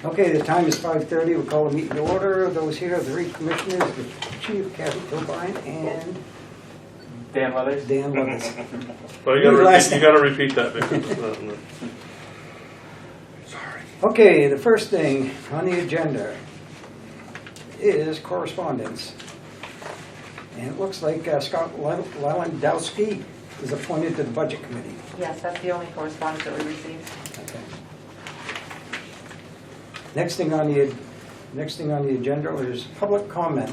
Okay, the time is 5:30. We'll call the meeting to order. Those here are the three commissioners, the chief, Kathy Kilbine, and Dan Weathers. Dan Levis. Well, you gotta repeat that because sorry. Okay, the first thing on the agenda is correspondence. And it looks like Scott Lewandowski is appointed to the Budget Committee. Yes, that's the only correspondence that we received. Okay. Next thing on the agenda is public comment.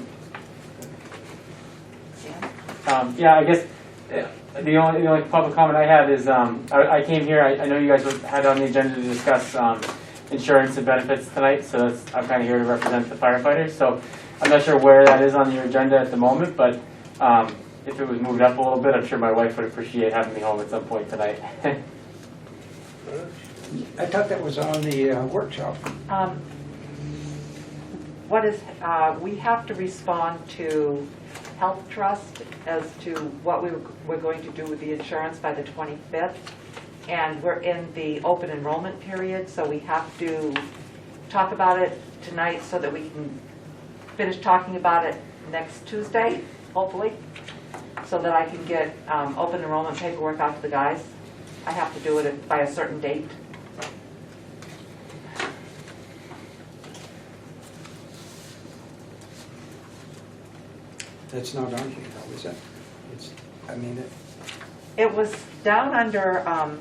Yeah, I guess the only public comment I have is I came here. I know you guys had on the agenda to discuss insurance and benefits tonight, so I'm kind of here to represent the firefighters. So I'm not sure where that is on your agenda at the moment, but if it was moved up a little bit, I'm sure my wife would appreciate having me home at some point tonight. I thought that was on the workshop. We have to respond to Health Trust as to what we're going to do with the insurance by the 25th. And we're in the open enrollment period, so we have to talk about it tonight so that we can finish talking about it next Tuesday, hopefully, so that I can get open enrollment paperwork out to the guys. I have to do it by a certain date. That's not on here, though, is it? It was down under a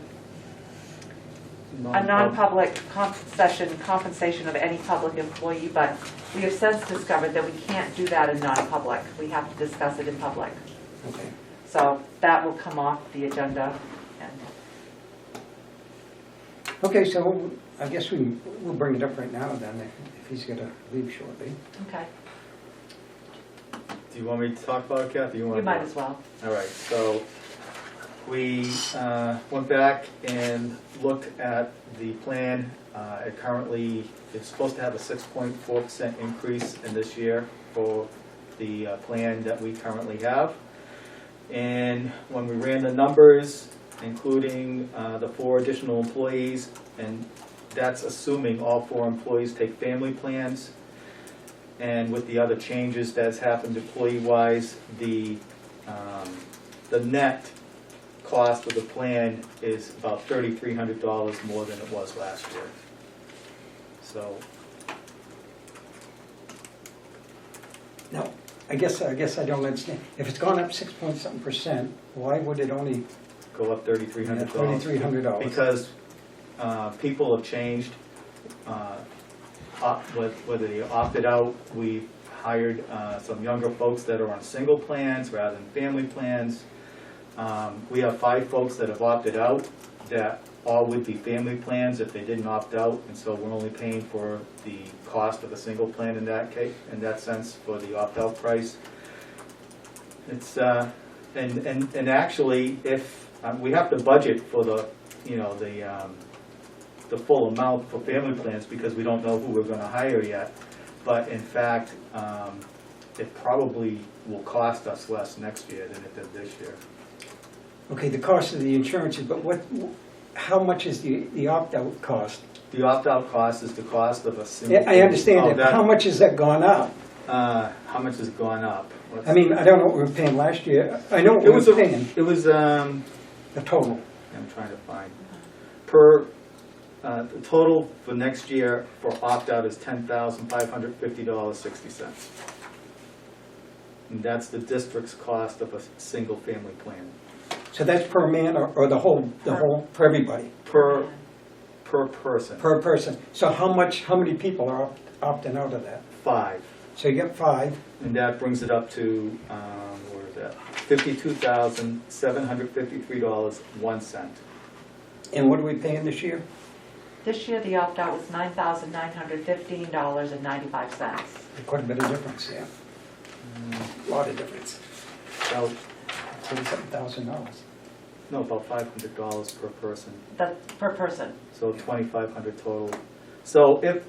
non-public session compensation of any public employee, but we have since discovered that we can't do that in non-public. We have to discuss it in public. Okay. So that will come off the agenda. Okay, so I guess we'll bring it up right now then, if he's going to leave shortly. Okay. Do you want me to talk about it, Kathy? You might as well. All right, so we went back and looked at the plan. It currently is supposed to have a 6.4% increase in this year for the plan that we currently have. And when we ran the numbers, including the 4 additional employees, and that's assuming all 4 employees take family plans, and with the other changes that's happened employee-wise, the net cost of the plan is about $3,300 more than it was last year. So Now, I guess I don't understand. If it's gone up 6.something%, why would it only go up $3,300. $3,300? Because people have changed. Whether they opted out, we hired some younger folks that are on single plans rather than family plans. We have 5 folks that have opted out that all would be family plans if they didn't opt out, and so we're only paying for the cost of a single plan in that case, in that sense, for the opt-out price. It's and actually, if we have to budget for the full amount for family plans because we don't know who we're going to hire yet, but in fact, it probably will cost us less next year than it did this year. Okay, the cost of the insurance, but how much is the opt-out cost? The opt-out cost is the cost of a single. Yeah, I understand that, but how much has that gone up? How much has gone up? I mean, I don't know what we were paying last year. I know what we were paying. It was the total. I'm trying to find per. The total for next year for opt-out is $10,550.60. And that's the district's cost of a single-family plan. So that's per man or the whole for everybody? Per person. Per person. So how many people are opting out of that? 5. So you get 5. And that brings it up to, where is that? $52,753.01. And what are we paying this year? This year, the opt-out was $9,915.95. Quite a bit of difference, yeah. A lot of difference. So, $47,000. no, about $500 per person. That's per person. So $2,500 total. So if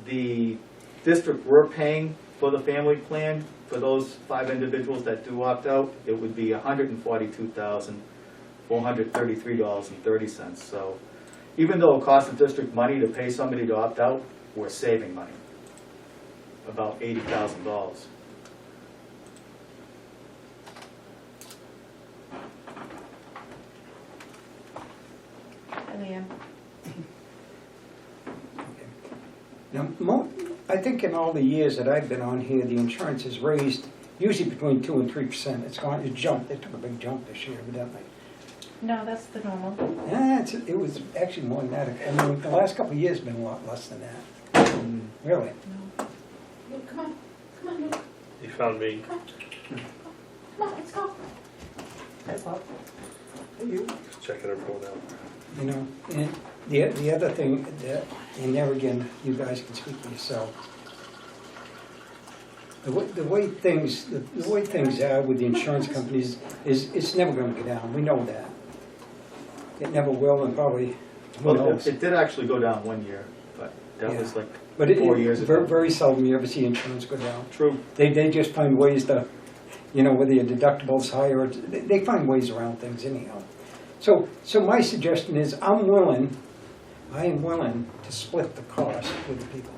the district were paying for the family plan for those 5 individuals that do opt out, it would be $142,433.30. So even though it costs the district money to pay somebody to opt out, we're saving money, about $80,000. Leanne? Now, I think in all the years that I've been on here, the insurance has raised usually between 2 and 3%. It jumped. It took a big jump this year, evidently. No, that's the normal. Yeah, it was actually more than that. I mean, the last couple of years have been a lot less than that. Really. Luke, come on. Come on, Luke. You found me. Come on, let's go. Just checking her phone out. You know, and the other thing that, and there again, you guys can speak for yourself. The way things are with the insurance companies is it's never going to go down. We know that. It never will, and probably who Well, knows. it did actually go down one year, but that Yeah. was like But 4 years ago. very seldom you ever see insurance go down. True. They just find ways to, you know, whether your deductible's higher, they find ways around things anyhow. So my suggestion is I am willing to split the cost with the people.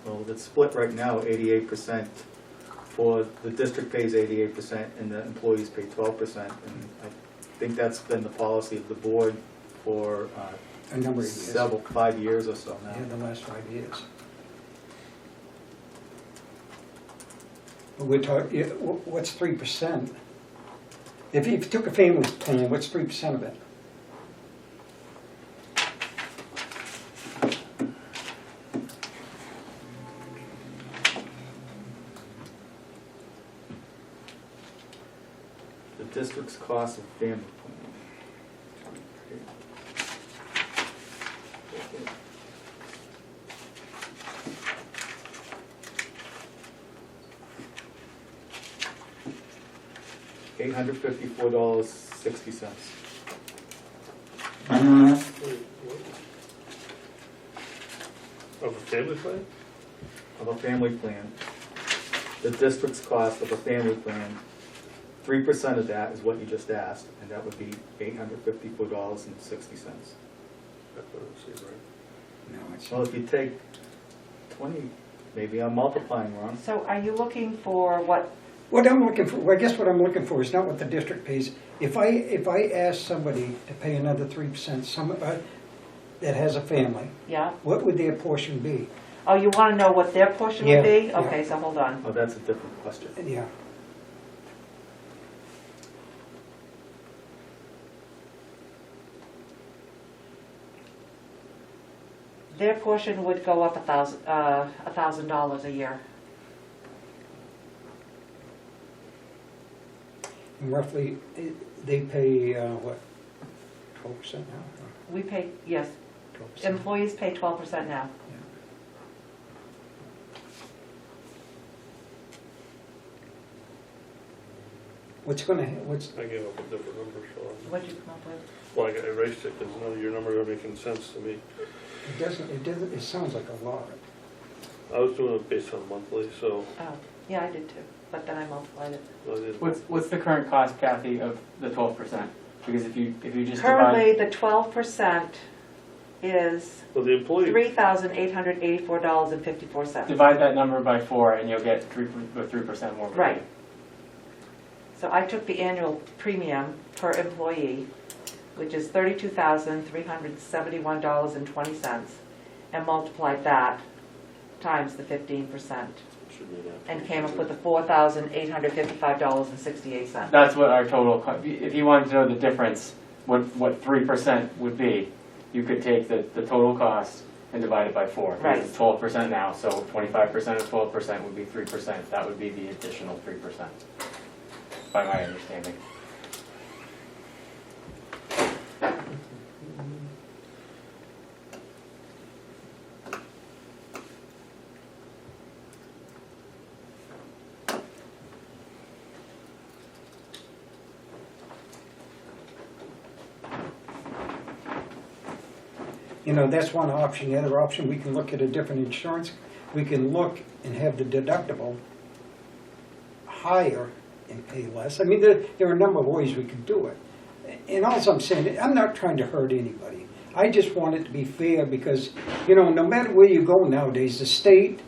Well, it's split right now, 88%. For the district pays 88% and the employees pay 12%. And I think that's been the policy of the board for A number of years. 5 years or so now. Yeah, the last 5 years. But we're talking, what's 3%? If you took a family plan, what's 3% of it? The district's cost of family plan. $854.60. Of a family plan? Of a family plan. The district's cost of a family plan, 3% of that is what you just asked, and that would be $854.60. That's what it seems right. No, it's, Well, if you take 20, maybe I'm multiplying wrong. So are you looking for what, what I'm looking for, well, I guess what I'm looking for is not what the district pays. If I ask somebody to pay another 3%, that has a family, yeah? what would their portion be? Oh, you want to know what their portion would be? Yeah, Okay, so hold on. Oh, that's a different question. Yeah. Their portion would go up $1,000 a year. And roughly, they pay, what, 12% now? We pay, yes, 12%. employees pay 12% now. What's I gave up a different number, so. What'd you come up with? Well, I erased it because none of your numbers are making sense to me. it sounds like a lot. I was doing it based on monthly, so Oh, yeah, I did too, but then I multiplied it. I did. What's the current cost, Kathy, of the 12%? Because if you just Currently, divide, the 12% is Well, the employee, $3,884.54. divide that number by 4 and you'll get 3% more. Right. So I took the annual premium per employee, which is $32,371.20, and multiplied that times the 15%, and came up with the $4,855.68. That's what our total, if you wanted to know the difference, what 3% would be, you could take the total cost and divide it by 4. Right. It's 12% now, so 25% of 12% would be 3%. That would be the additional 3%, by my understanding. You know, that's one option. The other option, we can look at a different insurance. We can look and have the deductible higher and pay less. I mean, there are a number of ways we could do it. And all I'm saying, I'm not trying to hurt anybody. I just want it to be fair because, you know, no matter where you go nowadays, the state,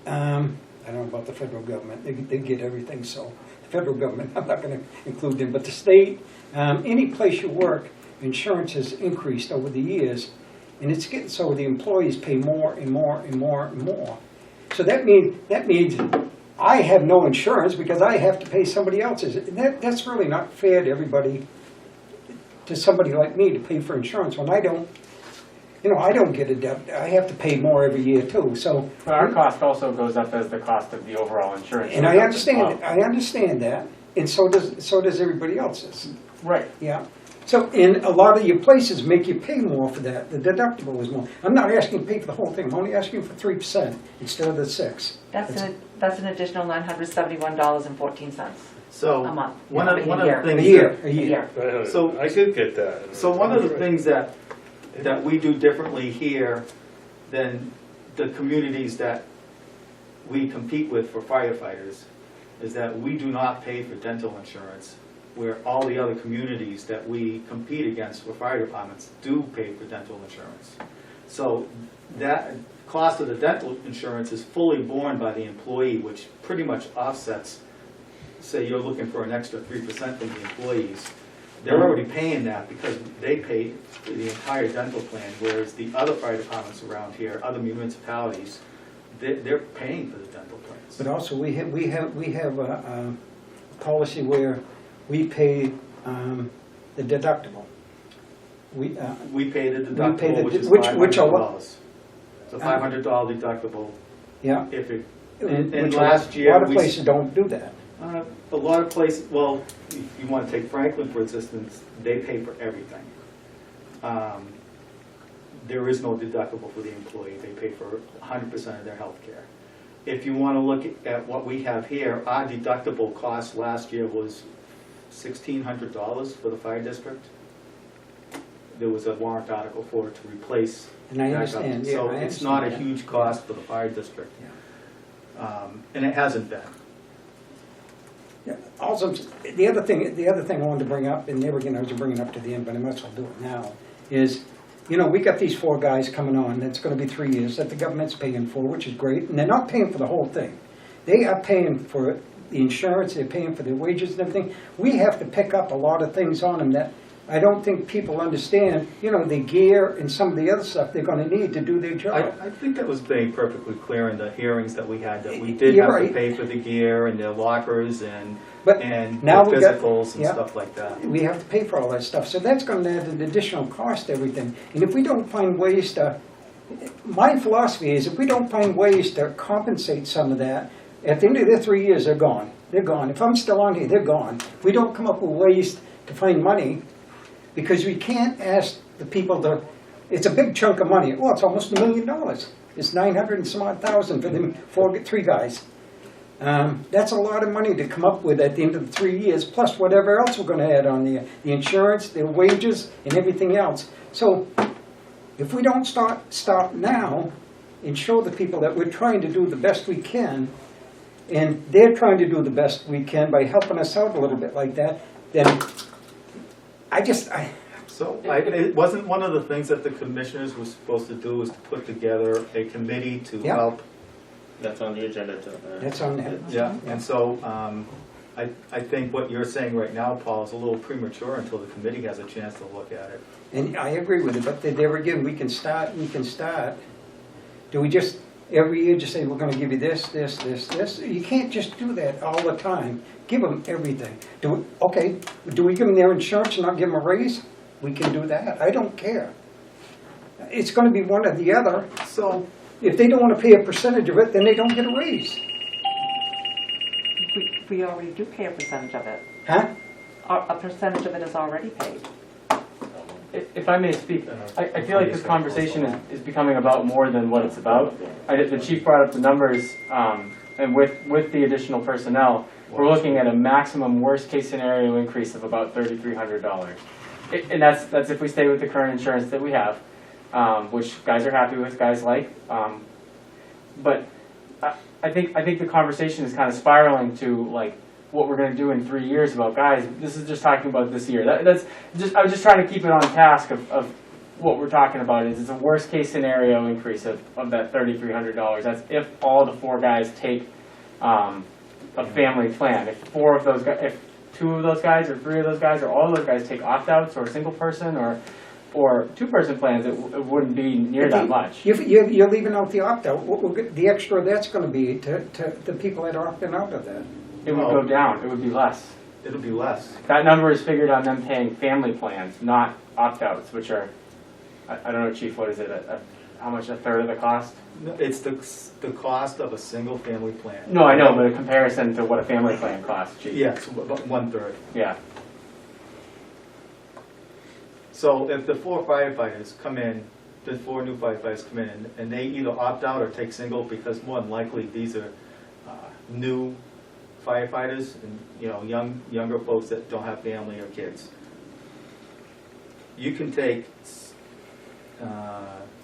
I don't know about the federal government, they get everything, so the federal government, I'm not going to include them, but the state, any place you work, insurance has increased over the years, and it's getting so the employees pay more and more and more and more. So that means I have no insurance because I have to pay somebody else's. And that's really not fair to everybody, to somebody like me to pay for insurance when I don't, you know, I don't get a debt. I have to pay more every year too. So But our cost also goes up as the cost of the overall insurance. and I understand that, and so does everybody else's. Right. Yeah. So, and a lot of your places make you pay more for that. The deductible is more. I'm not asking to pay for the whole thing. I'm only asking for 3% instead of the 6%. That's an additional $971.14 So, a month. one of the A things. year. So- I could get that. So one of the things that we do differently here than the communities that we compete with for firefighters is that we do not pay for dental insurance, where all the other communities that we compete against for fire departments do pay for dental insurance. So that cost of the dental insurance is fully borne by the employee, which pretty much offsets, say you're looking for an extra 3% from the employees. They're already paying that because they pay for the entire dental plan, whereas the other fire departments around here, other municipalities, they're paying for the dental plans. But also we have a policy where we pay the deductible. We pay the We pay deductible, which is which $500. It's a $500 deductible. Yeah. If it, Which and last year, a lot of we places don't do that. a lot of places, well, if you want to take Franklin, for instance, they pay for everything. There is no deductible for the employee. They pay for 100% of their health care. If you want to look at what we have here, our deductible cost last year was $1,600 for the fire district. There was a warrant article for it to replace. And I backup. understand, yeah, So I it's not a understand that. huge cost for the fire district. And it hasn't been. Yeah. Also, the other thing I wanted to bring up, and never again I was going to bring it up to the end, but I might as well do it now, is, you know, we got these 4 guys coming on. It's going to be 3 years that the government's paying for, which is great, and they're not paying for the whole thing. They are paying for the insurance, they're paying for their wages and everything. We have to pick up a lot of things on them that I don't think people understand, you know, the gear and some of the other stuff they're going to need to do their job. I think that was made perfectly clear in the hearings that we had, that we did You're have right. to pay for the gear and their lockers and But and now their we got- physicals and yeah. stuff like that. We have to pay for all that stuff, so that's going to add an additional cost to everything. And if we don't find ways to, my philosophy is if we don't find ways to compensate some of that, at the end of their 3 years, they're gone. They're gone. If I'm still on here, they're gone. If we don't come up with ways to find money, because we can't ask the people to, it's a big chunk of money. Well, it's almost $1 million. It's 900 and some odd thousand for them 3 guys. That's a lot of money to come up with at the end of the 3 years, plus whatever else we're going to add on there, the insurance, their wages, and everything else. So if we don't stop now and show the people that we're trying to do the best we can, and they're trying to do the best we can by helping us out a little bit like that, then So it wasn't one of the things that the commissioners were supposed to do, was to put together a committee to Yeah. help. That's on the agenda to. that's on that. Yeah, and so I think what you're saying right now, Paul, is a little premature until the committee has a chance to look at it. And I agree with it, but there again, we can start. Do we just, every year, just say, we're gonna give you this? You can't just do that all the time. Give them everything. Do we give them their insurance and not give them a raise? We can do that. I don't care. It's gonna be one or the other. So, If they don't wanna pay a percentage of it, then they don't get a raise. We already do pay a percentage of it. Huh? A percentage of it is already paid. If I may speak, I feel like this conversation is becoming about more than what it's about. The chief brought up the numbers, and with the additional personnel, we're looking at a maximum worst-case scenario increase of about $3,300. And that's if we stay with the current insurance that we have, which guys are happy with, guys like. But I think the conversation is kind of spiraling to like what we're going to do in 3 years about guys. This is just talking about this year. I was just trying to keep it on task of what we're talking about is it's a worst case scenario increase of that $3,300. That's if all the 4 guys take a family plan. If 4 of those guys, if 2 of those guys or 3 of those guys or all of those guys take opt-outs or a single person or 2-person plans, it wouldn't be near that much. You're leaving out the opt-out. The extra that's going to be to the people that are opting out of that. It would go down, it would be less. It'll be less. That number is figured on them paying family plans, not opt-outs, which are, I don't know, Chief, what is it, how much, a third of the cost? No, it's the cost of a single family plan. No, I know, but in comparison to what a family plan costs, Chief. Yes, about 1/3. Yeah, So if the 4 firefighters come in, the 4 new firefighters come in, and they either opt out or take single, because more than likely, these are new firefighters, and, you know, younger folks that don't have family or kids. You can take,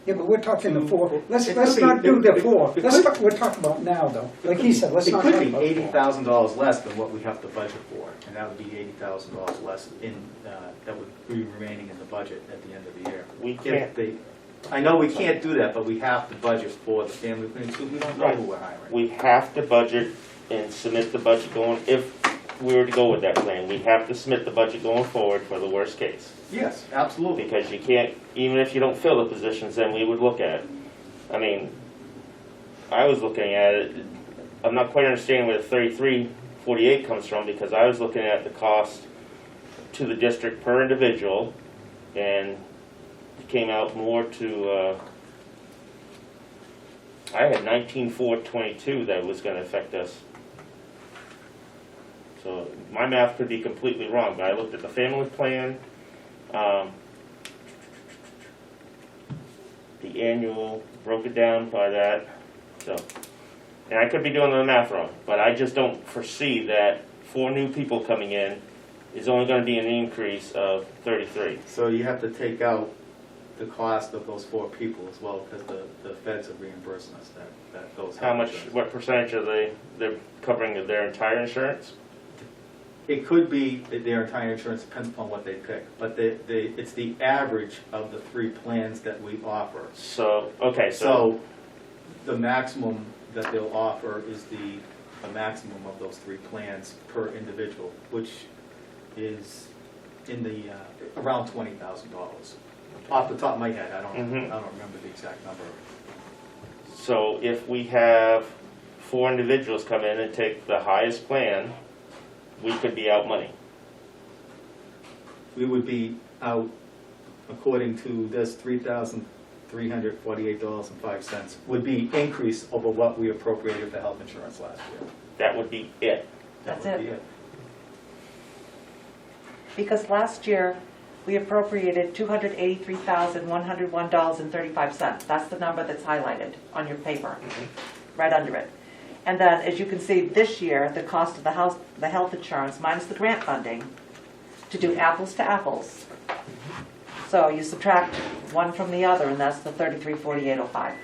Yeah, but we're talking the 4. Let's It let's could be- not do the it- 4. it Let's could- we're talking about now, though. Like he said, let's it not could talk be about 4. $80,000 less than what we have to budget for, and that would be $80,000 less in, that would be remaining in the budget at the end of the year. We If can't, they, I know we can't do that, but we have to budget for the family plans, because we don't know who we're hiring. we have to budget and submit the budget going, if we were to go with that plan, we have to submit the budget going forward for the worst case. Yes, absolutely. Because you can't, even if you don't fill the positions, then we would look at it. I mean, I was looking at it, I'm not quite understanding where the 3348 comes from, because I was looking at the cost to the district per individual, and it came out more to, I had 19,422 that was gonna affect us. So my math could be completely wrong, but I looked at the family plan, the annual, broke it down by that, so. And I could be doing the math wrong, but I just don't foresee that 4 new people coming in is only gonna be an increase of 33. So you have to take out the cost of those 4 people as well, because the feds are reimbursing us that goes. How much, what percentage are they're covering their entire insurance? It could be that their entire insurance, depends upon what they pick, but it's the average of the 3 plans that we offer. So, okay, So the maximum that they'll offer is the maximum of those 3 plans per individual, which is in the, around $20,000. Off the top of my head, I don't remember the exact number. So if we have 4 individuals come in and take the highest plan, we could be out money. We would be out, according to this, $3,348.05 would be increase over what we appropriated for health insurance last year. That would be it. That's That would it. be Because last year, we appropriated $283,101.35. That's the number that's highlighted on your paper, right under it. And then, as you can see, this year, the cost of the health insurance minus the grant funding, to do apples to apples. So you subtract one from the other, and that's the $33,480.05.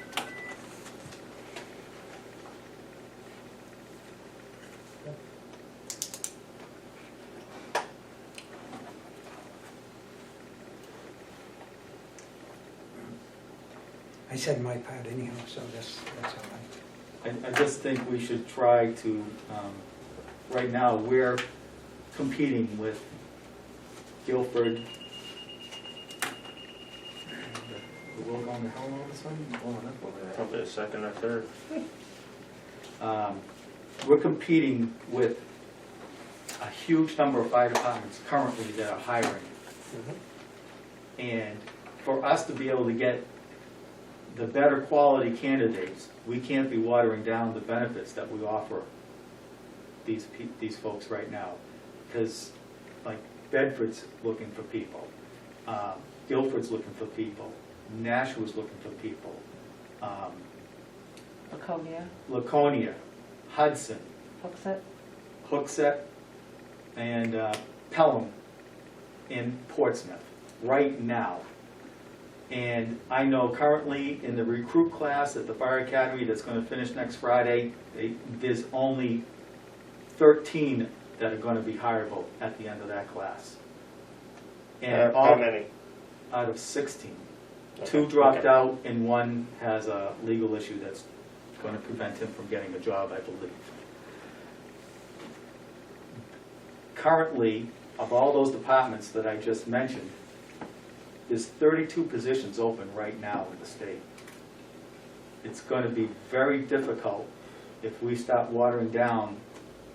I said my part anyhow, so that's all right. I just think we should try to, right now, we're competing with Guilford. We're going to hell all of a sudden? Going up over there. Probably a second or third. We're competing with a huge number of fire departments currently that are hiring. And for us to be able to get the better quality candidates, we can't be watering down the benefits that we offer these folks right now. Because like Bedford's looking for people, Guilford's looking for people, Nashua's looking for people, Laconia, Hudson, Hooksett, and Pelham in Portsmouth right now. And I know currently in the recruit class at the Fire Academy that's going to finish next Friday, there's only 13 that are going to be hireable at the end of that class. And How many? out of 16. Two Okay, dropped okay. out and one has a legal issue that's going to prevent him from getting a job, I believe. Currently, of all those departments that I just mentioned, there's 32 positions open right now in the state. It's going to be very difficult if we start watering down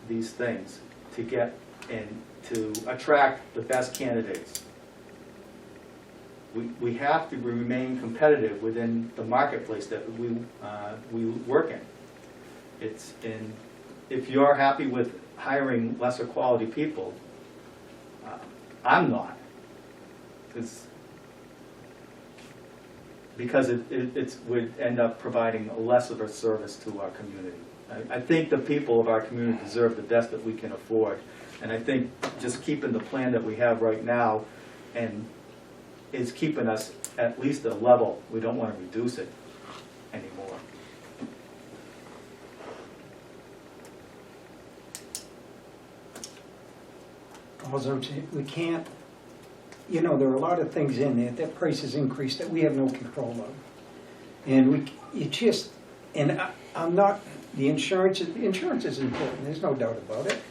these things to get and to attract the best candidates. We have to remain competitive within the marketplace that we work in. If you're happy with hiring lesser quality people, I'm not, because it would end up providing less of a service to our community. I think the people of our community deserve the best that we can afford, and I think just keeping the plan that we have right now and is keeping us at least at a level. We don't want to reduce it anymore. All I'm saying, we can't, you know, there are a lot of things in there that prices increase that we have no control of. And I'm not, the insurance is important, there's no doubt about it.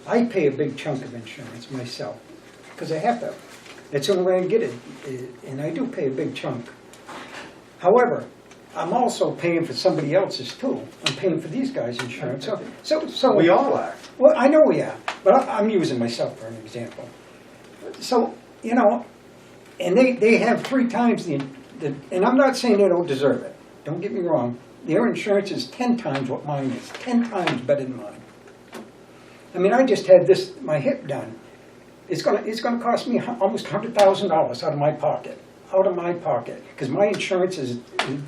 I pay a big chunk of insurance myself, because I have to. That's the only way I can get it, and I do pay a big chunk. However, I'm also paying for somebody else's too. I'm paying for these guys' insurance. So We all are. Well, I know we are, but I'm using myself for an example. So, you know, and they have 3 times the, and I'm not saying they don't deserve it. Don't get me wrong. Their insurance is 10 times what mine is, 10 times better than mine. I mean, I just had my hip done. It's gonna cost me almost $100,000 out of my pocket, because my insurance is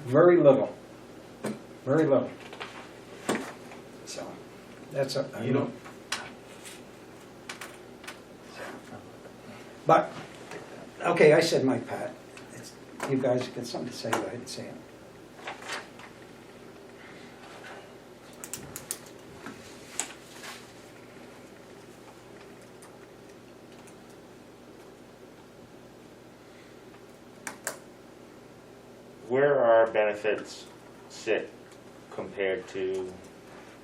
very little, very little. So, that's a, You know, But, okay, I said my part. You guys got something to say, go ahead and say it. Where our benefits sit compared to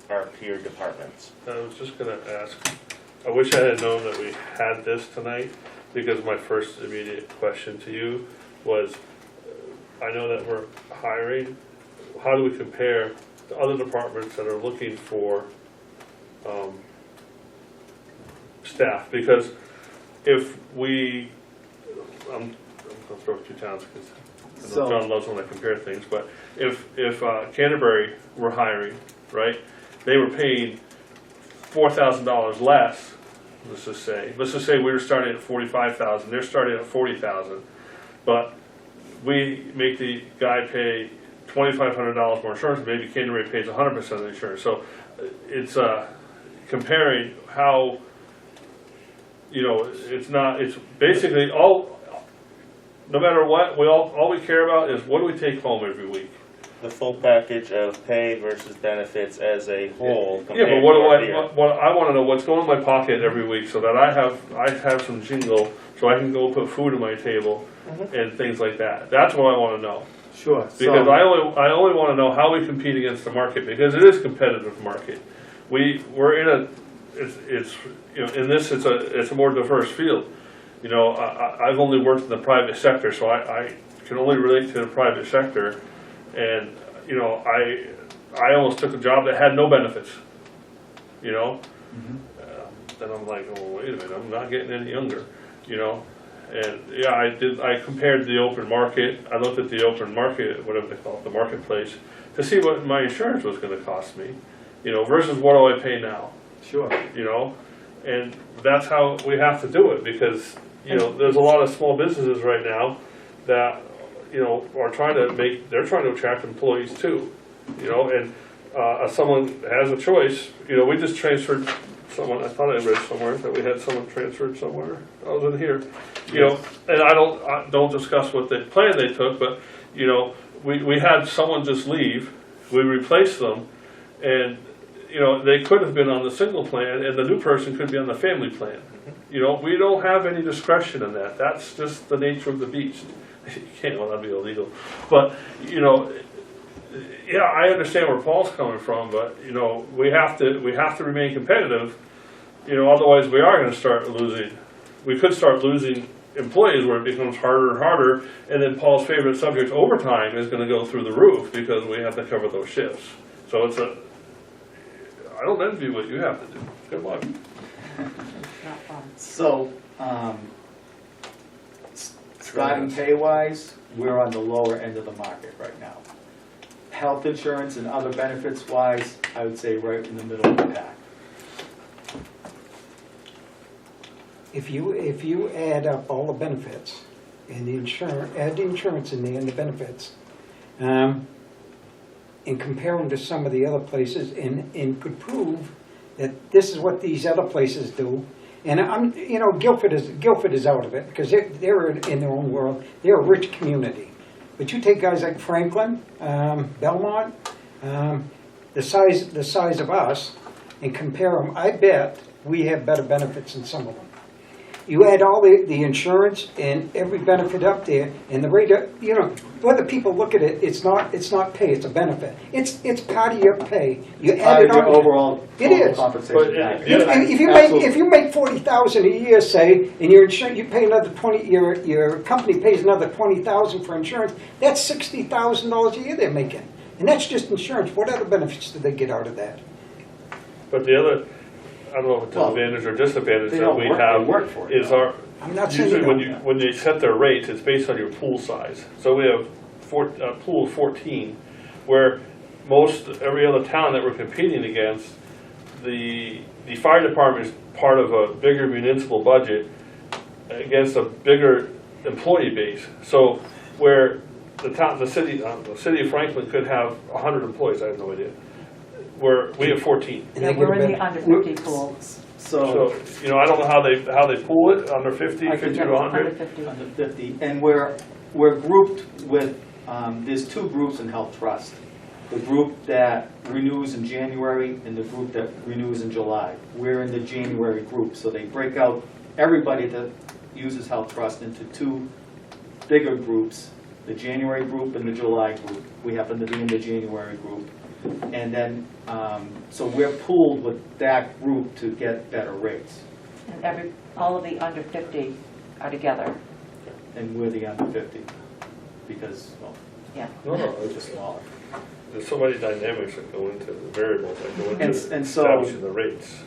our peer departments? I was just gonna ask, I wish I had known that we had this tonight, because my first immediate question to you was, I know that we're hiring, how do we compare to other departments that are looking for staff? Because if we, I'm gonna throw 2 towns, because I know John loves when I compare things, but if Canterbury were hiring, right, they were paying $4,000 less, let's just say we were starting at $45,000, they're starting at $40,000, but we make the guy pay $2,500 more insurance, maybe Canterbury pays 100% of the insurance. So it's comparing how, you know, it's basically no matter what, all we care about is what do we take home every week. The full package of pay versus benefits as a whole. Yeah, but what I want to know what's going in my pocket every week, so that I have some jingle, so I can go put food on my table and things like that. That's what I want to know. sure. Because I only want to know how we compete against the market, because it is a competitive market. We're in it's you know, in this it's a more diverse field. You know, I've only worked in the private sector, so I can only relate to the private sector. And, you know, I almost took a job that had no benefits, you know? Then I'm like, oh, wait a minute, I'm not getting any younger, you know? And, yeah, I compared the open market. I looked at the open market, whatever they call it, the marketplace, to see what my insurance was going to cost me, you know, versus what do I pay now, Sure. you know? And that's how we have to do it, because, you know, there's a lot of small businesses right now that, you know, they're trying to attract employees too, you know, and someone has a choice. You know, we just transferred someone, I thought I read somewhere that we had someone transferred somewhere, I was in here, you know, and I don't discuss what the plan they took, but, you know, we had someone just leave, we replaced them, and, you know, they could have been on the single plan, and the new person could be on the family plan. You know, we don't have any discretion in that. That's just the nature of the beast. You can't, well, that'd be illegal. But, you know, yeah, I understand where Paul's coming from, but, you know, we have to remain competitive. You know, otherwise we are gonna start losing, we could start losing employees where it becomes harder and harder, and then Paul's favorite subject, overtime, is gonna go through the roof because we have to cover those shifts. So it's I don't envy what you have to do. Good luck. Not fun. So, starting pay-wise, we're on the lower end of the market right now. Health insurance and other benefits-wise, I would say right in the middle of the pack. If you add up all the benefits and the insurance, add the insurance in there and the benefits, and compare them to some of the other places and could prove that this is what these other places do. And you know, Guilford is out of it because they're in their own world. They're a rich community. But you take guys like Franklin, Belmont, the size of us, and compare them, I bet we have better benefits than some of them. You add all the insurance and every benefit up there, and the rate of, you know, whether people look at it, it's not pay, it's a benefit. It's part of your pay. You add it Part of your on. overall It total is. compensation But, package. yeah. If you make 40,000 a year, say, and your insurance, you pay another 20, your company pays another 20,000 for insurance, that's $60,000 a year they're making, and that's just insurance. What other benefits do they get out of that? But the other, I don't know if it's an Well, advantage or disadvantage they that don't we work- have they work for it, is though. our, I'm not saying usually you don't. when they set their rates, it's based on your pool size. So we have a pool of 14, where every other town that we're competing against, the fire department is part of a bigger municipal budget against a bigger employee base. So where the city of Franklin could have 100 employees, I have no idea. Where we have 14. And they Yeah, we're get a in the better- under 50 pool. So, you know, I don't know how they pool it, under 50, I can 50 tell to you. 100. Under 50. Under 50, and we're grouped with, there's two groups in Health Trust. The group that renews in January and the group that renews in July. We're in the January group, so they break out everybody that uses Health Trust into two bigger groups, the January group and the July group. We happen to be in the January group. And then, so we're pooled with that group to get better rates, And all of the under 50 are together. and we're the under 50, because, well, Yeah. No, we're it's just smaller. there's so many dynamics that go into the variables that go into And so- establishing the rates.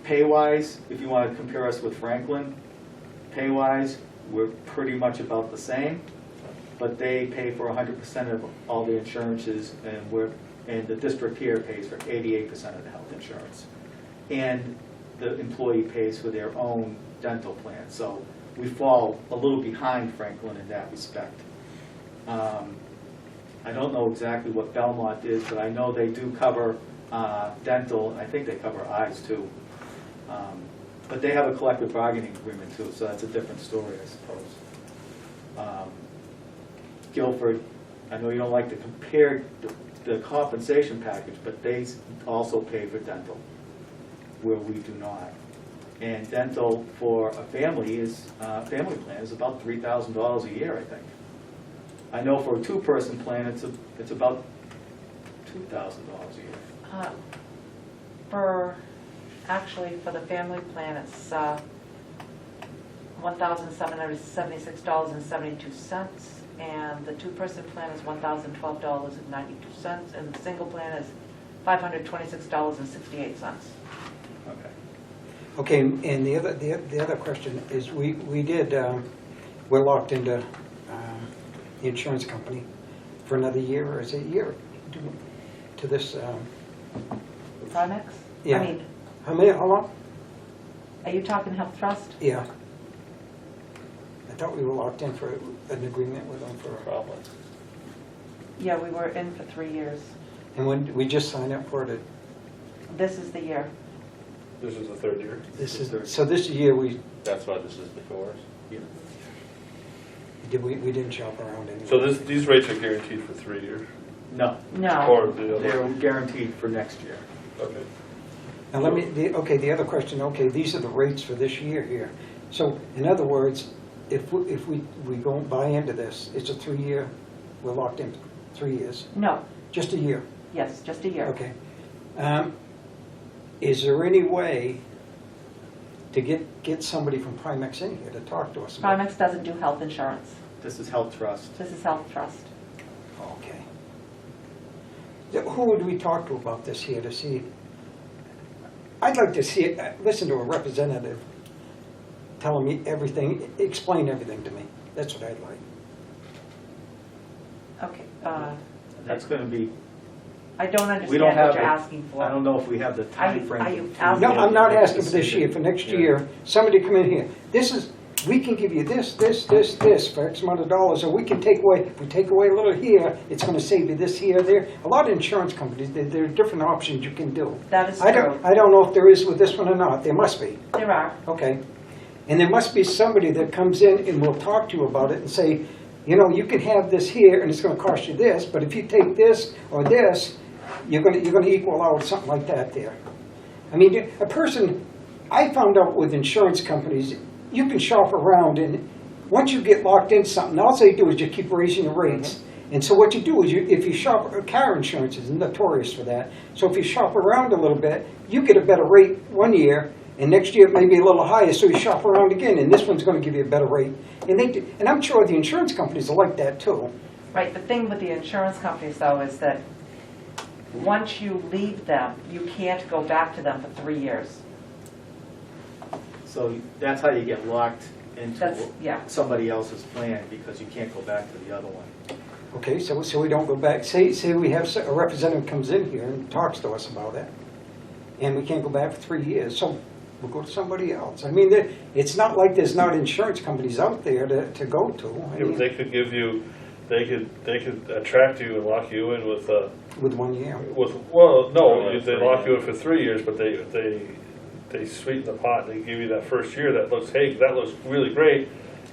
Pay-wise, if you want to compare us with Franklin, pay-wise, we're pretty much about the same, but they pay for 100% of all the insurances, and the district here pays for 88% of the health insurance. And the employee pays for their own dental plan, so we fall a little behind Franklin in that respect. I don't know exactly what Belmont is, but I know they do cover dental, and I think they cover eyes too. But they have a collective bargaining agreement too, so that's a different story, I suppose. Guilford, I know you don't like to compare the compensation package, but they also pay for dental, where we do not. And dental for a family family plan is about $3,000 a year, I think. I know for a two-person plan, it's about $2,000 a year. Actually, for the family plan, it's $1,776.72, and the two-person plan is $1,012.92, and the single plan is $526.68. Okay. Okay, and the other question is, we did, we're locked into the insurance company for another year, or is it a year to this? Primex? Yeah. I mean, How long? are you talking Health Trust? Yeah. I thought we were locked in for an agreement with them for, Probably. Yeah, we were in for 3 years. and when we just signed up for it, This is the year. This is the third year. so this year we That's why this is before us. didn't shop around anymore. So these rates are guaranteed for 3 years? No, No. Or the other? they're guaranteed for next year. Okay. Now the other question, okay, these are the rates for this year here. So in other words, if we go buy into this, it's a 3-year, we're locked in 3 years, No, just a year, yes, just a year. okay. Is there any way to get somebody from Primex in here to talk to us about? Primex doesn't do health insurance. This is Health Trust. This is Health Trust. Okay. Who would we talk to about this here to see? I'd like to see it, listen to a representative telling me everything, explain everything to me. That's what I'd like. Okay, That's gonna be, I don't we understand don't have, what you're asking for. I don't know if we have the time frame. are you to asking- No, be able I'm to not make a asking for this decision. year, for next Yeah. year, somebody come in here. This is, we can give you this for X amount of dollars, or we can take away, if we take away a little here, it's gonna save you this here, there. A lot of insurance companies, there are different options you can do. That is I true. don't know if there is with this one or not, there must be. There are. Okay. And there must be somebody that comes in and will talk to you about it and say, you know, you can have this here and it's gonna cost you this, but if you take this or this, you're gonna equal out something like that there. I mean, a person, I found out with insurance companies, you can shop around and once you get locked into something, all they do is just keep raising the rates. And so what you do is if you shop, car insurance is notorious for that. So if you shop around a little bit, you get a better rate one year, and next year it may be a little higher, so you shop around again, and this one's gonna give you a better rate. And I'm sure the insurance companies are like that too. Right, the thing with the insurance companies though is that once you leave them, you can't go back to them for 3 years. So that's how you get locked That's, into yeah. somebody else's plan, because you can't go back to the other one. Okay, so we don't go back, say we have a representative comes in here and talks to us about it, and we can't go back for 3 years, so we'll go to somebody else. I mean, it's not like there's not insurance companies out there to go to. I Yeah, mean, but they could give you, they could attract you and lock you in with, with 1 year. well, no, Oh, they lock you in for 3 years, but they sweeten the pot, and they give you that first year that looks, hey, that looks really great,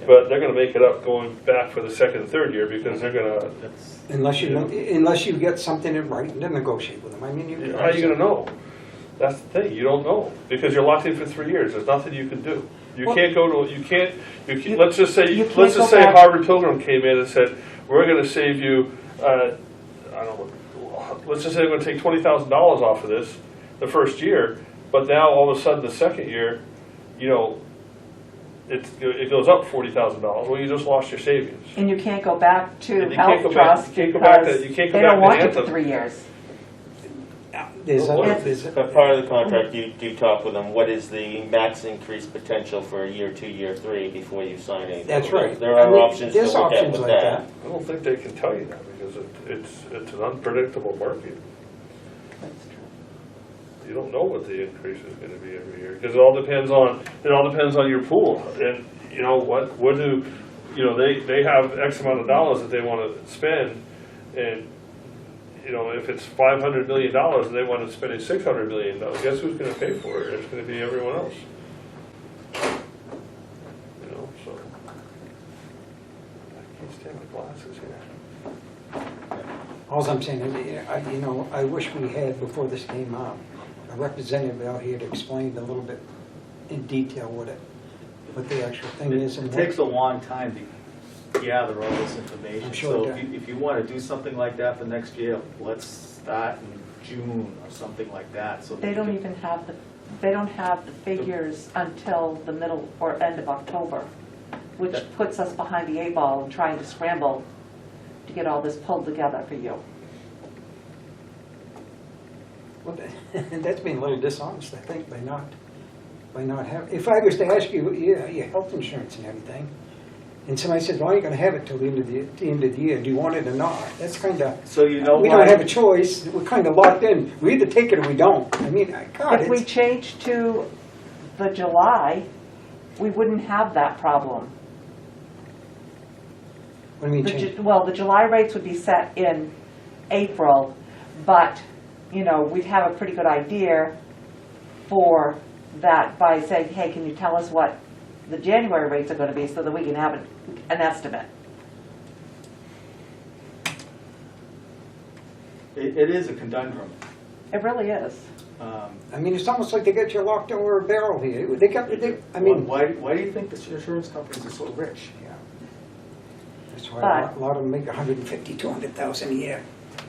but they're gonna make it up going back for the second and third year, because they're gonna, That's, Unless you get something in writing to negotiate with them. I mean, how are you gonna know? That's the thing, you don't know, because you're locked in for 3 years, there's nothing you can do. You Well- can't go to, you can't, let's just say, You can't let's just go say back- Harvard Pilgrim came in and said, we're gonna save you, I don't know, let's just say they're gonna take $20,000 off of this the first year, but now all of a sudden the second year, you know, it goes up $40,000, well, you just lost your savings. And you can't go back to And you can't Health go back- Trust you can't go back because to- you can't go they back don't to want you for Anthem. 3 years. But part of the contract, you talk with them, what is the max increase potential for year 2, year 3 before you sign anything? That's right. There I are mean, options to there's look at options with like that. I don't think they can tell you that, because it's an unpredictable market. That's true. You don't know what the increase is gonna be every year, because it all depends on your pool, and, you know, what do, you know, they have X amount of dollars that they wanna spend, and, you know, if it's $500 million and they wanna spend $600 million, guess who's gonna pay for it? It's gonna be everyone else. You know, so. I can't stand my glasses here. All I'm saying is, I wish we had, before this came up, a representative out here to explain a little bit in detail what the actual thing is. And it what- takes a long time to gather all this information. I'm sure So it if you want to do something like that for next year, let's start in June or something like that, so. They don't even have they don't have the figures until the middle or end of October, which puts us behind the 8 ball and trying to scramble to get all this pulled together for you. Well, that's being a little dishonest, I think, by not having, if I was to ask you, your health insurance and everything, and somebody says, well, you're gonna have it till the end of the year, do you want it or not? That's kinda, So you know we what? don't have a choice, we're kinda locked in, we either take it or we don't. I mean, God, If we it's, change to the July, we wouldn't have that problem. what do you mean change? Well, the July rates would be set in April, but, you know, we'd have a pretty good idea for that by saying, hey, can you tell us what the January rates are going to be so that we can have an estimate? It is a conundrum. It really is. I mean, it's almost like they got you locked over a barrel here. They got, I mean, Why do you think the insurance companies are so rich? yeah. That's why But- a lot of them make 150, 200,000 a year.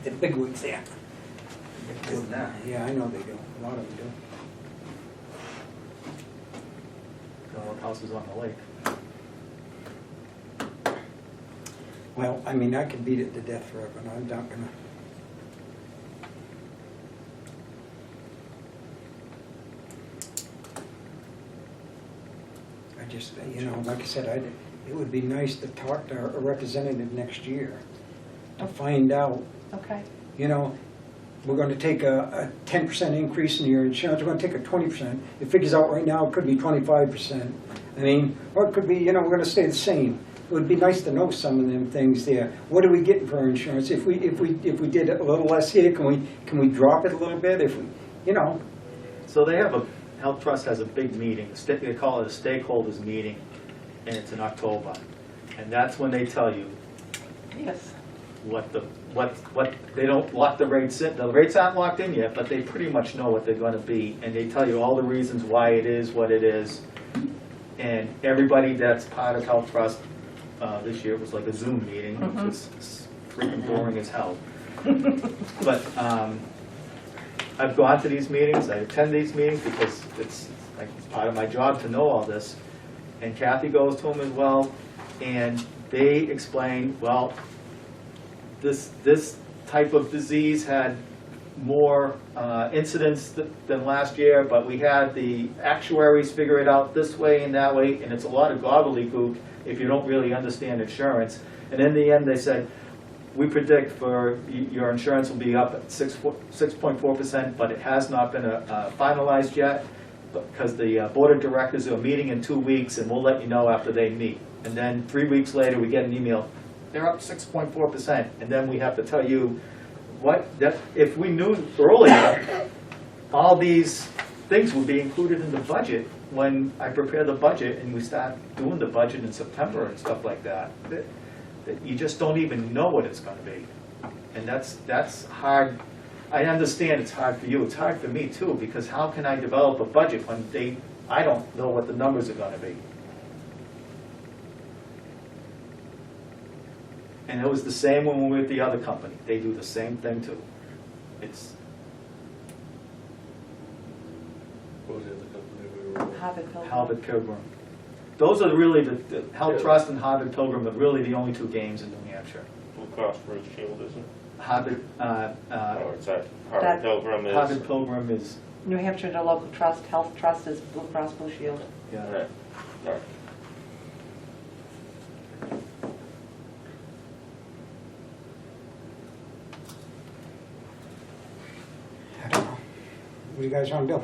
The big wigs there. More than that. Yeah, I know they do. A lot of them do. All the houses on the lake. Well, I mean, I could beat it to death forever, and I'm not gonna. I just, you know, like I said, it would be nice to talk to a representative next year to find out, Okay. you know, we're gonna take a 10% increase in your insurance, we're gonna take a 20%. It figures out right now, it could be 25%. I mean, or it could be, you know, we're gonna stay the same. It would be nice to know some of them things there. What are we getting for our insurance? If we did a little less here, can we drop it a little bit? If we, you know, So they have Health Trust has a big meeting, they call it a stakeholders meeting, and it's in October. And that's when they tell you Yes. what they don't lock the rates in. The rates aren't locked in yet, but they pretty much know what they're gonna be, and they tell you all the reasons why it is what it is. And everybody that's part of Health Trust, this year it was like a Zoom meeting, which was freaking boring as hell. But I've gone to these meetings, I attend these meetings because it's like it's part of my job to know all this. And Kathy goes to them as well, and they explain, well, this type of disease had more incidents than last year, but we had the actuaries figure it out this way and that way, and it's a lot of gobbledygook if you don't really understand insurance. And in the end, they said, we predict for your insurance will be up at 6.4%, but it has not been finalized yet, because the board of directors are meeting in 2 weeks, and we'll let you know after they meet. And then 3 weeks later, we get an email, they're up 6.4%, and then we have to tell you that if we knew earlier, all these things would be included in the budget when I prepare the budget and we start doing the budget in September and stuff like that. That you just don't even know what it's going to be, and that's hard. I understand it's hard for you. It's hard for me too, because how can I develop a budget when I don't know what the numbers are going to be? And it was the same when we were with the other company. They do the same thing too. It's What was the other company we were with? Harvard Pilgrim. Harvard Pilgrim. Those are really the Health Trust and Harvard Pilgrim are really the only two games in New Hampshire. Blue Cross Blue Shield, isn't it? Harvard, Or it's that That- Harvard Pilgrim is. Harvard Pilgrim is, New Hampshire Interlocal Trust, Health Trust is Blue Cross Blue Shield. yeah. Right. Right. I don't know. What do you guys want to do?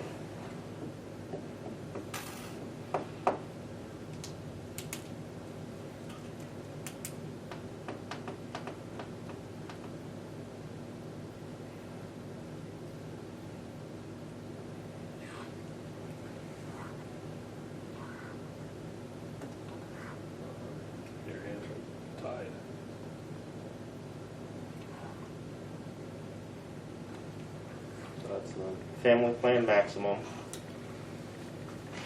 Your hands are tied. So that's the family plan maximum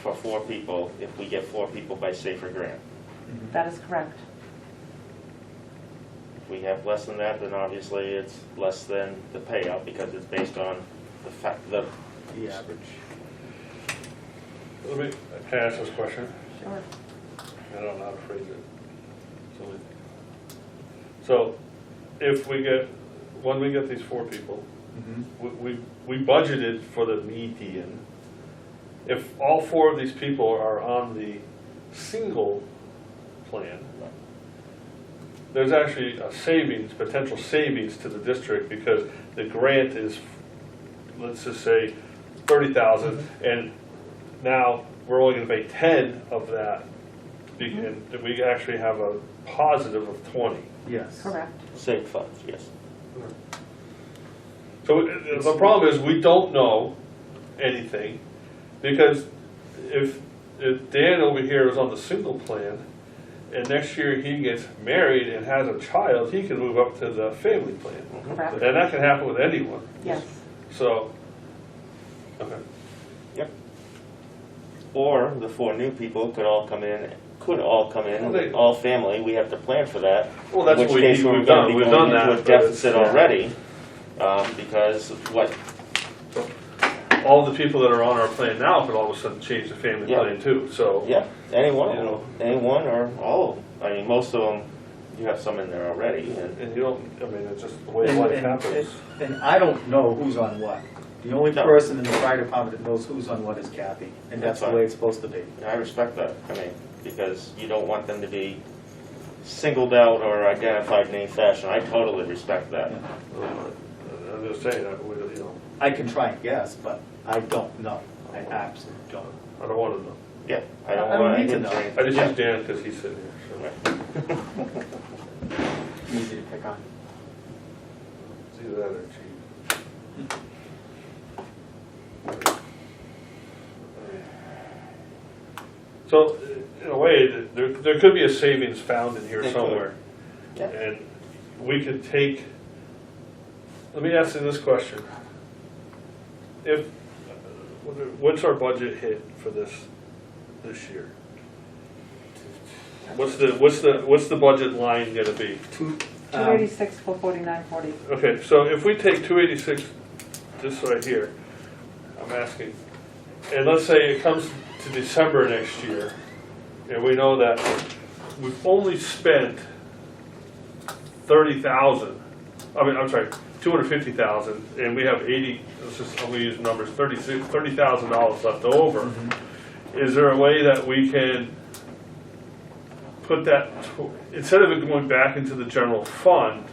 for 4 people, if we get 4 people by safer grant. That is correct. If we have less than that, then obviously it's less than the payout, because it's based on the The average. Let me, can I ask this question? Sure. I don't know how to phrase it. So, if we get, when we get these 4 people, we budgeted for the median. If all 4 of these people are on the single plan, there's actually a savings, potential savings to the district, because the grant is, let's just say, 30,000, and now we're only going to pay 10 of that, and we actually have a positive of 20. Yes. Correct. safe funds, yes. So the problem is, we don't know anything, because if Dan over here is on the single plan, and next year he gets married and has a child, he can move up to the family plan. Correct. And that can happen with anyone. Yes. So, Okay. Or the 4 new people could all come in, Well, they- all family, we have to plan for that. Well, that's In what which case, we're we've gonna done, be we've going done into that. a but it's- deficit already, because what, All the people that are on our plan now could all of a sudden change the family Yeah. plan too, so. yeah, any one of You them, know. any one or all of them. I mean, most of them, you have some in there already, and And you don't, I mean, it's just the way And- life and- happens. And I don't know who's on what. The only No. person in the fire department that knows who's on what is Kathy, and that's the That's way fine. it's supposed to be. I respect that. I mean, because you don't want them to be singled out or identified in any fashion. I totally respect that. I'm just saying, you know, I can try and guess, but I don't know. I absolutely don't. I don't want to know. Yeah, I I don't don't want need to to know. I just use Dan because he's sitting here, so. Easy to pick on. It's either that or cheap. So, in a way, there could be a savings found in here There could. somewhere. Yeah. And we could take, let me ask you this question. If, what's our budget hit for this year? What's the budget line gonna be? 286, 449.40. Okay, so if we take 286, this right here, I'm asking, and let's say it comes to December next year, and we know that we've only spent 30,000, I'm sorry, 250,000, and we have 80, let's just, I'm gonna use numbers, $30,000 left over. Is there a way that we can put that, instead of it going back into the general fund,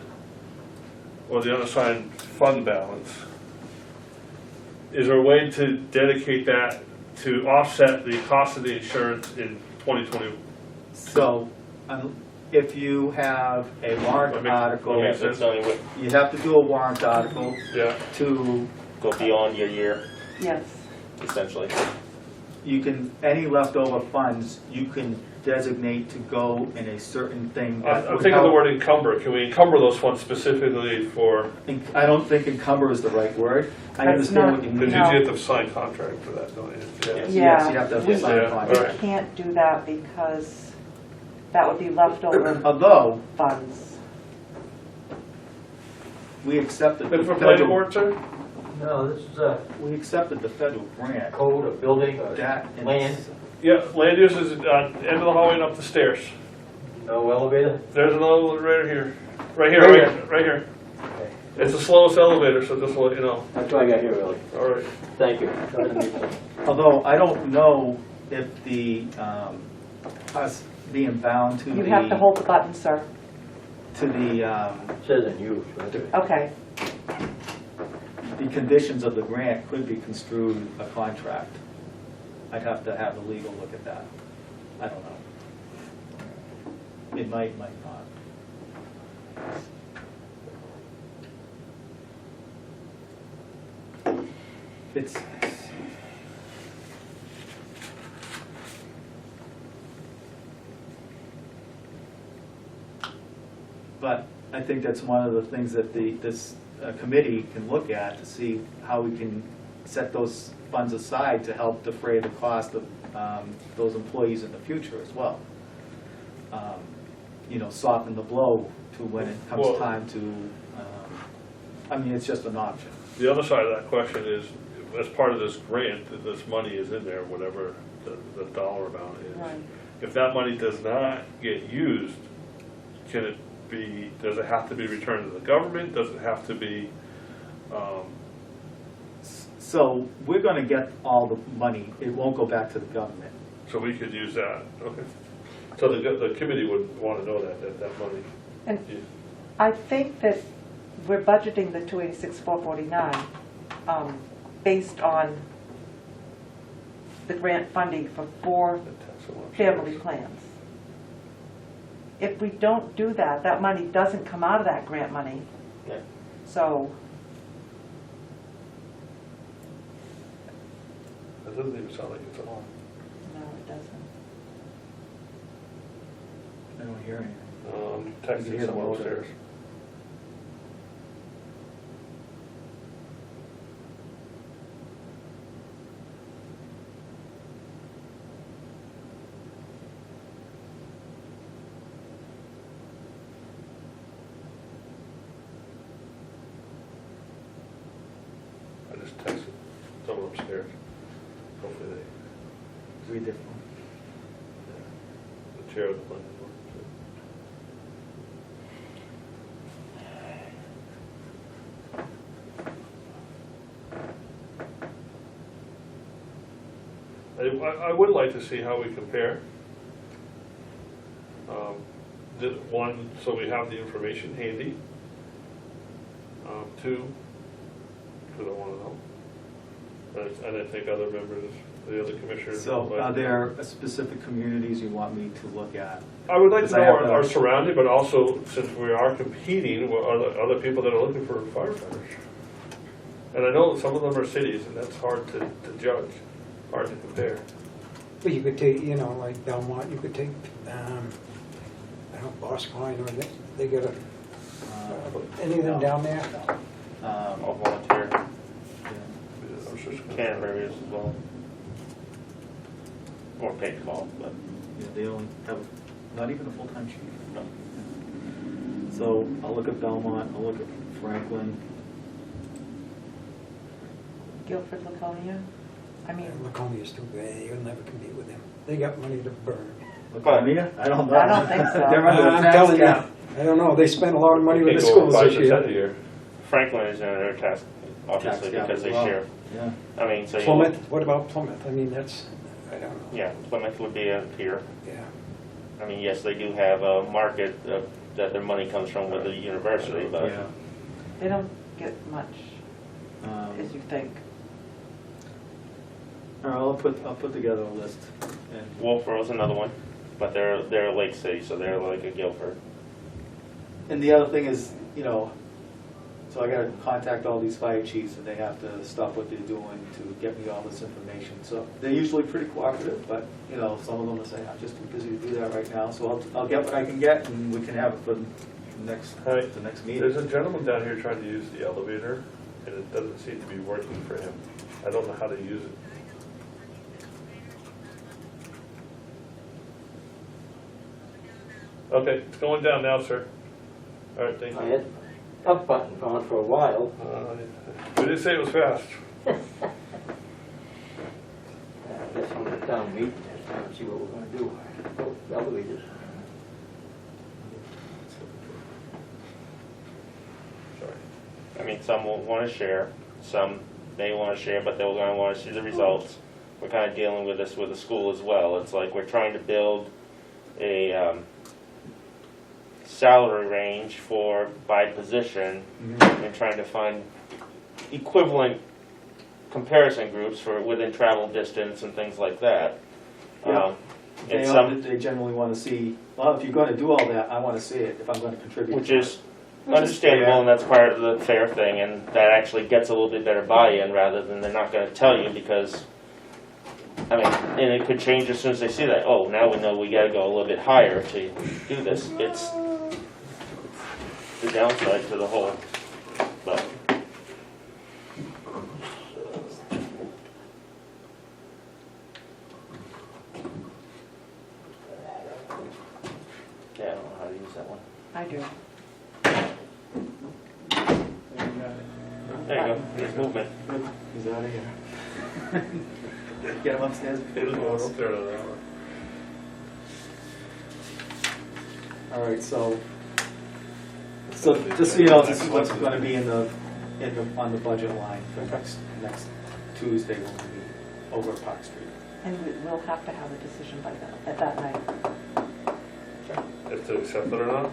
or the unassigned fund balance, is there a way to dedicate that to offset the cost of the insurance in 2020? So, if you have a warrant article, Yeah, that's only what, you have to do a warrant article Yeah, to, go beyond your year, Yes. essentially. you can, any leftover funds, you can designate to go in a certain thing. that I'm would thinking of the help. word encumber. Can we encumber those funds specifically for, I don't think encumber is the right word. I That's understand not- what you because mean. you No. have to sign contract for that, don't you? Yeah. Yes, you have to have we- a signed Yeah, contract. right. We can't do that because that would be leftover Although, funds. we accepted the Been for planning federal, board, sir? No, this is we accepted the federal grant. code, a building, or That and land, Yeah, land use is end of the hallway and up the stairs. no elevator. There's an elevator right here. Right here, Right right here. It's the slowest elevator, so just to let you know. That's why I got here early. All right. Thank you. Trying to be- Although I don't know if the, us being bound to You have to hold the button, sir. to the, Says in use, right? Okay. the conditions of the grant could be construed a contract. I'd have to have the legal look at that. I don't know. It might not. It's, but I think that's one of the things that this committee can look at to see how we can set those funds aside to help defray the cost of those employees in the future as well. You know, soften the blow to when it comes Well- time to, I mean, it's just an option. The other side of that question is, as part of this grant, that this money is in there, whatever the dollar amount is. Right. If that money does not get used, can it be, does it have to be returned to the government? Does it have to be, So we're gonna get all the money. It won't go back to the government. so we could use that? Okay. So the committee would want to know that money. And Yeah. I think that we're budgeting the 286, 449 based on the grant funding for 4 family plans. If we don't do that, that money doesn't come out of that grant money. Yeah. So, That doesn't even sound like it's on. no, it doesn't. I don't hear anything. You Texting hear the someone motor. upstairs. just texted someone upstairs. Hopefully Read their phone. the chair of the planning board. I would like to see how we compare. One, so we have the information handy. Two, because I want to know. And I think other members, the other commissioners. So would like are to know. there specific communities you want me to look at? I would like to Because I know have our to- surrounding, but also, since we are competing with other people that are looking for firefighters. And I know some of them are cities, and that's hard to judge, hard to compare. But you could take, you know, like Belmont, you could take, I don't know, Bosquen, or they got any of them down there? All volunteer, I'm sure it's gonna- Canterbury as well. Or paid call, but Yeah, they only have not even a full-time chief. no. So I'll look at Belmont, I'll look at Franklin. Guilford, Laconia? I mean, Laconia's too bad, you'll never compete with them. They got money to burn. Laconia? I don't know. I don't think so. They're under the I'm tax telling you, cap. I don't know, they spent a lot of money with the Can't go schools over this 5% a year. year. Franklin is in their task, obviously, Tax cap because as they well. share. Yeah. I mean, so you. Plymouth, what about Plymouth? I mean, that's, I don't know, Yeah, Plymouth would be a peer. yeah. I mean, yes, they do have a market that their money comes from with the university, but Yeah. they don't get much, as you think. All right, I'll put together a list. And Wolfboro's another one, but they're a lake city, so they're like a Guilford. And the other thing is, you know, so I gotta contact all these fire chiefs and they have to stop what they're doing to get me all this information. So they're usually pretty cooperative, but, you know, some of them will say, I'm just too busy to do that right now. So I'll get what I can get and we can have it for the next meeting. There's a gentleman down here trying to use the elevator, and it doesn't seem to be working for him. I don't know how to use it. Okay, it's going down now, sir. All right, thank I you. had up button on for a while. We didn't say it was fast. I guess I'm at town meeting this time and see what we're gonna do. Oh, elevators. Sorry. I mean, some will want to share, some may want to share, but they're going to want to see the results. We're kind of dealing with this with the school as well. It's like we're trying to build a salary range by position and trying to find equivalent comparison groups for within travel distance and things like that. Yeah. And They generally want to see, well, if you're going to do all that, I want to see it if I'm going to contribute. which to is Which is understandable, fair. and that's part of the fair thing, and that actually gets a little bit better buy-in rather than they're not going to tell you because, I mean, and it could change as soon as they see that. Oh, now we know we got to go a little bit higher to do this. It's the downside to the whole, but. Yeah, I don't know how to use that one. I do. There you go, there's movement. He's out of here. Get him upstairs. It was going up there in an hour. All right, so just so you know, this is what's going to be on the budget line for next Tuesday when we meet over at Park Street. And we'll have to have a decision by then, at that night. If to accept it or not?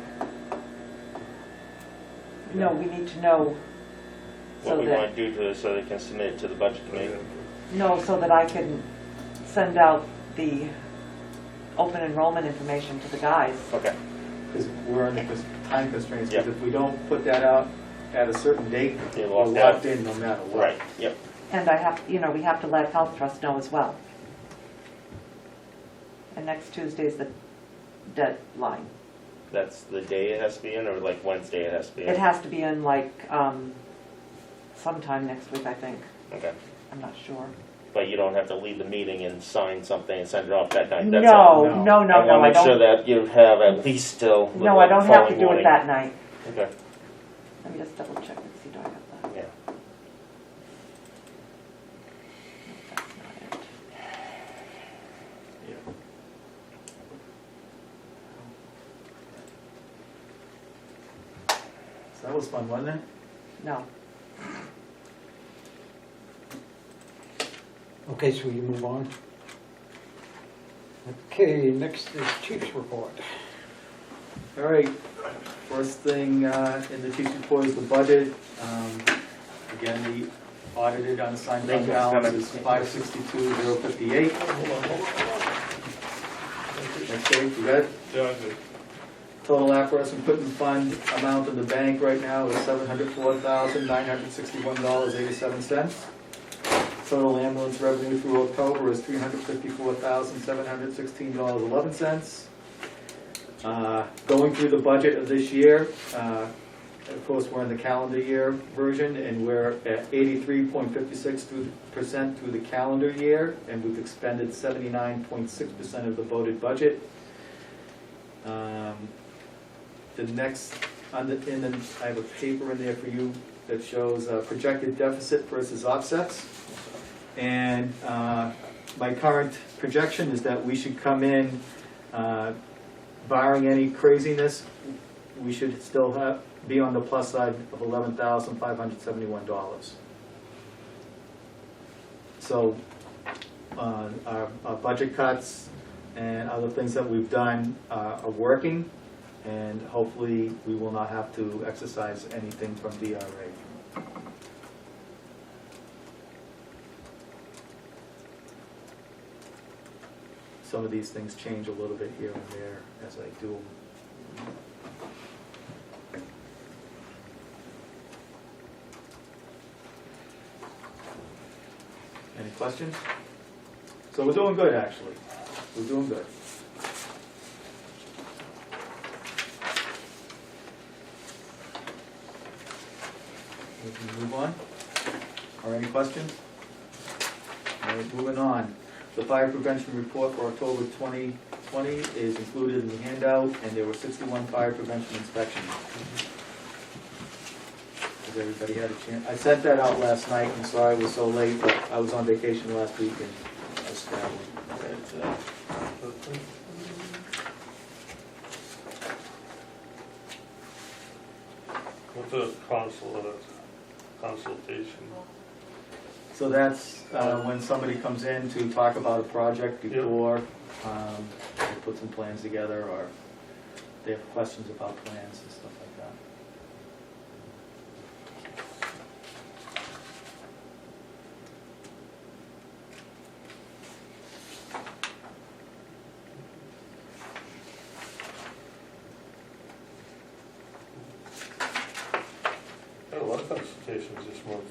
No, we need to know What so we that, want to do so they can submit it to the budget committee. no, so that I can send out the open enrollment information to the guys. Okay. Because we're under time constraints, Yeah. because if we don't put that out at a certain date, You're we're locked out. locked in no matter what. Right, yep. And I have, we have to let Health Trust know as well. And next Tuesday is the deadline. That's the day it has to be in, or like Wednesday it has to be in? It has to be in like, sometime next week, I think. Okay. I'm not sure. But you don't have to leave the meeting and sign something and send it off that night? That's No, all. No. no, no, I no, I want to make sure don't. that you have at least till the No, I don't have to following do it morning. that night. Okay, Let me just double check and see, do I have that? yeah. That was fun, wasn't it? No. Okay, so you move on. Okay, next is chief's report. All right, first thing in the chief's report is the budget. Again, the audited unassigned fund balance is $562,058. Next page, you got it? Yeah, I do. Total apparatus equipment fund amount in the bank right now is $704,961.87. Total ambulance revenue through October is $354,716.11. Going through the budget of this year, of course, we're in the calendar year version, and we're at 83.56% through the calendar year, and we've expended 79.6% of the voted budget. The next, I have a paper in there for you that shows projected deficit versus offsets. And my current projection is that we should come in, barring any craziness, we should still be on the plus side of $11,571. So our budget cuts and other things that we've done are working, and hopefully we will not have to exercise anything from DRA. Some of these things change a little bit here and there as I do. Any questions? So we're doing good, actually. We're doing good. We can move on. Or any questions? All right, moving on. The fire prevention report for October 2020 is included in the handout, and there were 61 fire prevention inspections. Has everybody had a chance? I sent that out last night. I'm sorry I was so late, but I was on vacation last week and I was traveling. What's a consultation? So that's when somebody comes in to talk about a project before they put some plans together, or they have questions about plans and stuff like that. Got a lot of consultations this month.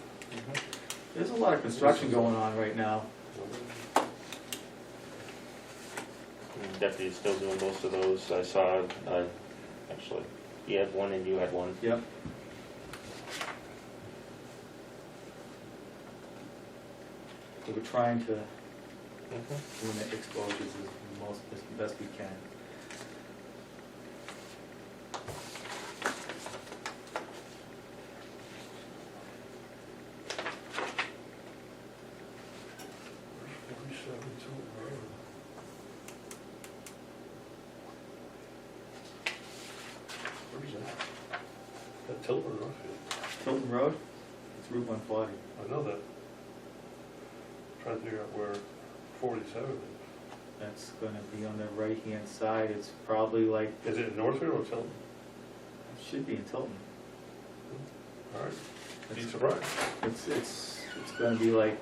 There's a lot of construction going on right now. Deputy's still doing most of those. I saw, actually, he had one and you had one. Yep. So we're trying to limit exposures as best we can. Where's that? That Tilton Road. Tilton Road, it's Route 140. I know that. Trying to figure out where 47 is. That's gonna be on the right-hand side. It's probably like, Is it in Northfield or Tilton? it should be in Tilton. All right. Be surprised. It's gonna be like,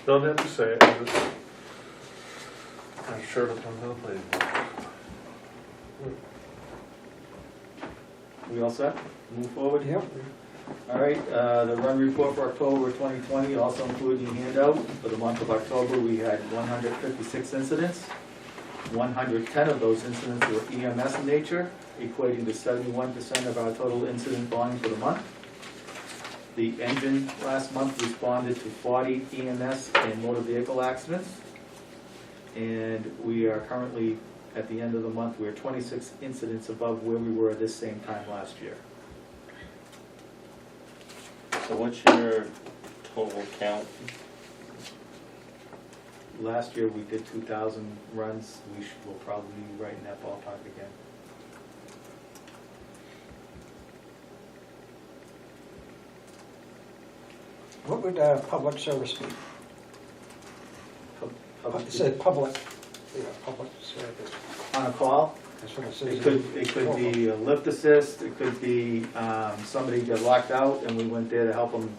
Don't have to say it. I'm sure it'll come to the planning board. we all set? Move forward? Yep. All right, the run report for October 2020, also included in the handout. For the month of October, we had 156 incidents. 110 of those incidents were EMS in nature, equating to 71% of our total incident volume for the month. The engine last month responded to 40 EMS and motor vehicle accidents. And we are currently, at the end of the month, we're 26 incidents above where we were this same time last year. So what's your total count? Last year, we did 2,000 runs. We'll probably be right in that ballpark again. What would public service be? Public- It said public, yeah, public service. On a call, That's what it says. it could be a lift assist, it could be somebody got locked out and we went there to help them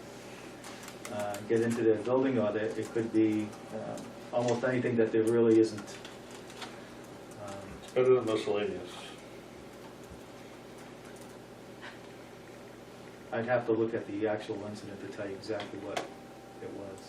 get into their building, or it could be almost anything that there really isn't. Better than miscellaneous. I'd have to look at the actual incident to tell you exactly what it was.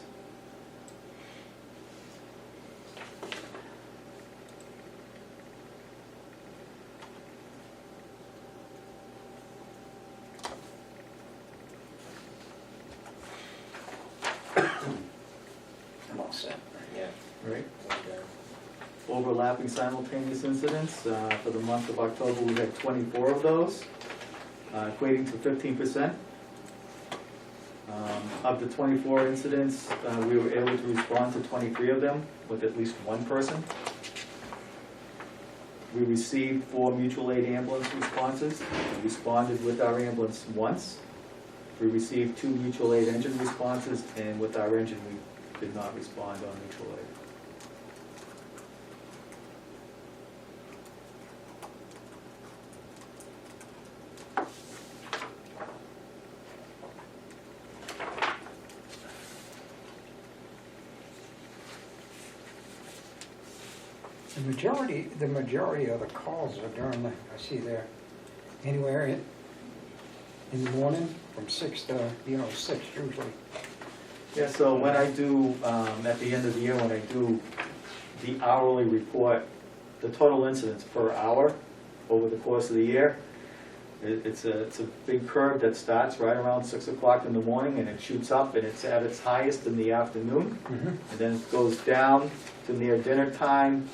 I'm all set. Yeah. Right. Overlapping simultaneous incidents, for the month of October, we had 24 of those, equating to 15%. Of the 24 incidents, we were able to respond to 23 of them with at least one person. We received 4 mutual aid ambulance responses. We responded with our ambulance once. We received 2 mutual aid engine responses, and with our engine, we did not respond on mutual aid. The majority of the calls are during the, I see there, anywhere in the morning from 6 to, 6 usually. Yeah, so when I do, at the end of the year, when I do the hourly report, the total incidents per hour over the course of the year, it's a big curve that starts right around 6 o'clock in the morning, and it shoots up, and it's at its highest in the afternoon, and then it goes down to near dinner time,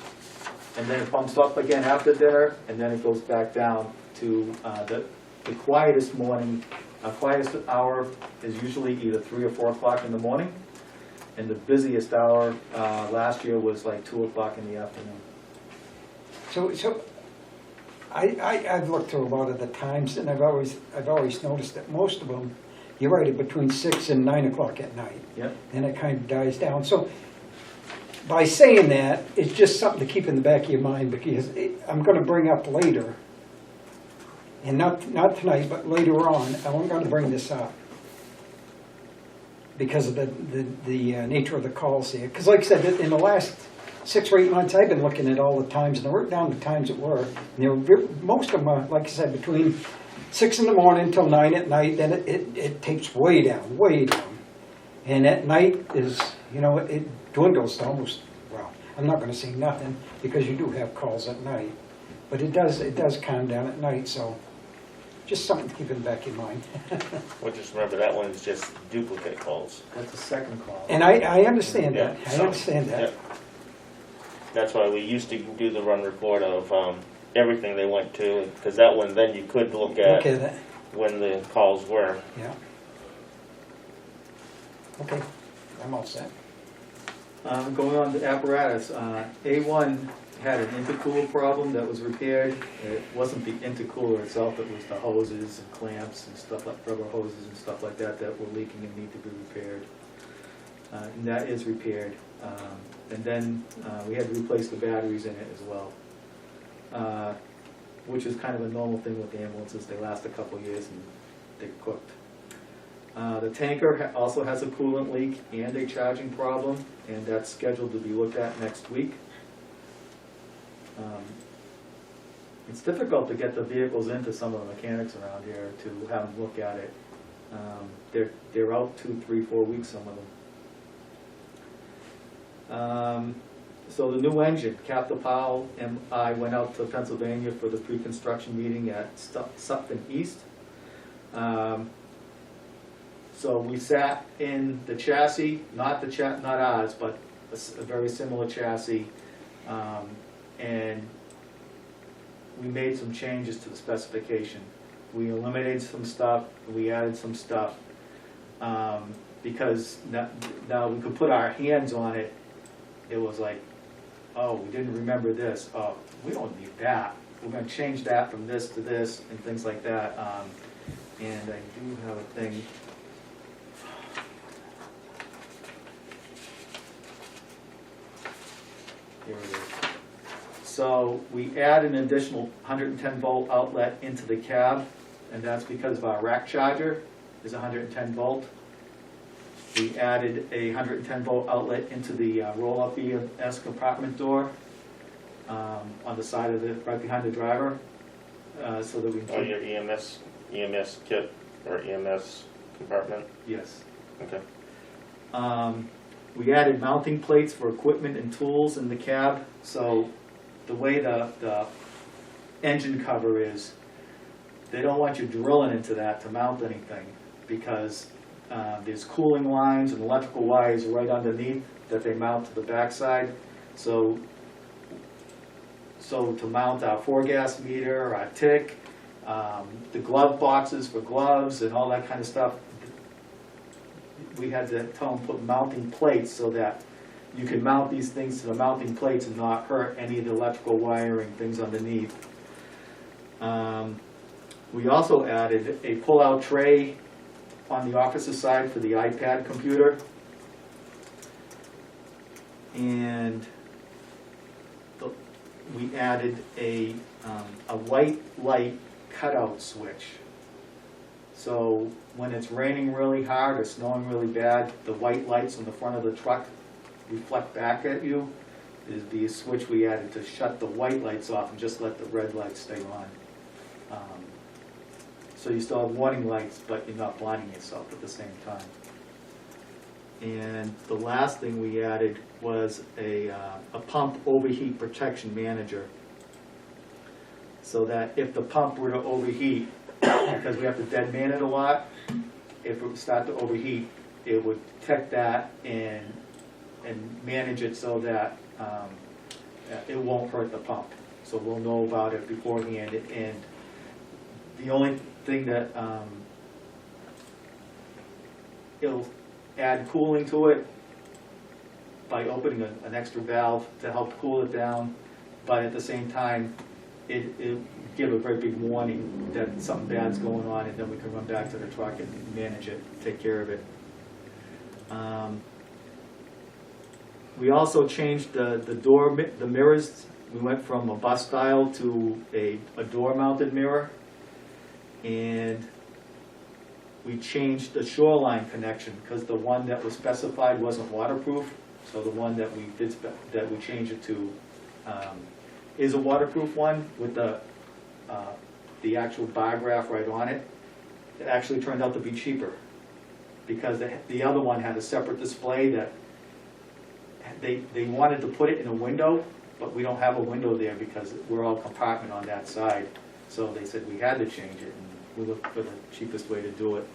and then it bumps up again after dinner, and then it goes back down to the quietest morning. Our quietest hour is usually either 3 or 4 o'clock in the morning, and the busiest hour last year was like 2 o'clock in the afternoon. So I've looked through a lot of the times, and I've always noticed that most of them, you're right, are between 6 and 9 o'clock at night. Yep. Then it kind of dies down. So by saying that, it's just something to keep in the back of your mind, because I'm going to bring up later, and not tonight, but later on, I'm going to bring this up because of the nature of the calls here. Because like I said, in the last 6 or 8 months, I've been looking at all the times, and I wrote down the times that were. And they were most of them are, like I said, between 6 in the morning until 9 at night. Then it takes way down, way down. And at night is, it dwindles to almost, well, I'm not going to say nothing, because you do have calls at night. But it does calm down at night, so just something to keep in the back of your mind. Well, just remember that one's just duplicate calls. That's the second call. And I understand that. Yeah, I so, understand that. yeah. That's why we used to do the run report of everything they went to, because that one then you could look at Okay, that, when the calls were. yeah. Okay, I'm all set. Going on to apparatus, A1 had an intercooler problem that was repaired. It wasn't the intercooler itself, it was the hoses and clamps and stuff like rubber hoses and stuff like that that were leaking and need to be repaired. And that is repaired. And then we had to replace the batteries in it as well, which is kind of a normal thing with the ambulances. They last a couple of years and they're cooked. The tanker also has a coolant leak and a charging problem, and that's scheduled to be looked at next week. It's difficult to get the vehicles into some of the mechanics around here to have them look at it. They're out 2, 3, 4 weeks, some of them. So the new engine, Captain Powell and I went out to Pennsylvania for the pre-construction meeting at Sutton East. So we sat in the chassis, not ours, but a very similar chassis, and we made some changes to the specification. We eliminated some stuff, we added some stuff, because now we could put our hands on it. It was like, oh, we didn't remember this. Oh, we don't need that. We're going to change that from this to this and things like that. And I do have a thing. here it is. So we add an additional 110 volt outlet into the cab, and that's because of our rack charger is 110 volt. We added a 110 volt outlet into the roll-up EMS compartment door on the side of the, right behind the driver, so that we can. Oh, your EMS kit or EMS compartment? Yes. Okay. We added mounting plates for equipment and tools in the cab, so the way the engine cover is, they don't want you drilling into that to mount anything, because there's cooling lines and electrical wires right underneath that they mount to the backside. So to mount our four-gas meter, our tick, the glove boxes for gloves and all that kind of stuff, we had to tell them put mounting plates so that you can mount these things to the mounting plates and not hurt any of the electrical wiring, things underneath. We also added a pull-out tray on the officer side for the iPad computer. And we added a white light cutout switch. So when it's raining really hard or snowing really bad, the white lights on the front of the truck reflect back at you. Is the switch we added to shut the white lights off and just let the red lights stay on. So you still have warning lights, but you're not blinding yourself at the same time. And the last thing we added was a pump overheat protection manager. So that if the pump were to overheat, because we have to dead man it a lot, if it would start to overheat, it would detect that and manage it so that it won't hurt the pump. So we'll know about it beforehand. And the only thing that it'll add cooling to it by opening an extra valve to help cool it down, but at the same time it give a very big warning that something bad's going on, and then we can run back to the truck and manage it, take care of it. We also changed the mirrors. We went from a bus style to a door mounted mirror, and we changed the shoreline connection because the one that was specified wasn't waterproof. So the one that we changed it to is a waterproof one with the actual bar graph right on it. It actually turned out to be cheaper because the other one had a separate display that they wanted to put it in a window, but we don't have a window there because we're all compartment on that side. So they said we had to change it, and we looked for the cheapest way to do it.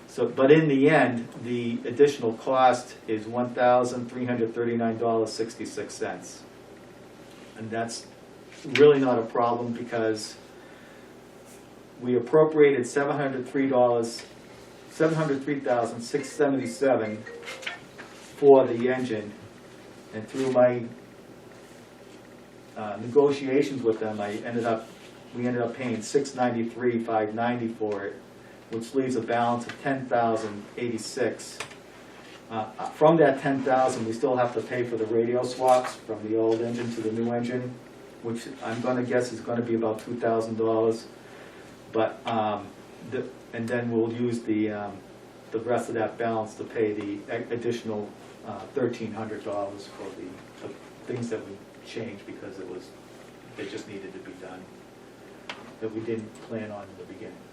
So, but in the end, the additional cost is $1,339.66. And that's really not a problem because we appropriated $703,677 for the engine, and through my negotiations with them, we ended up paying $693,590 for it, which leaves a balance of $10,086. From that $10,000, we still have to pay for the radio swaps from the old engine to the new engine, which I'm going to guess is going to be about $2,000. But and then we'll use the rest of that balance to pay the additional $1,300 for the things that we changed because they just needed to be done that we didn't plan on in the beginning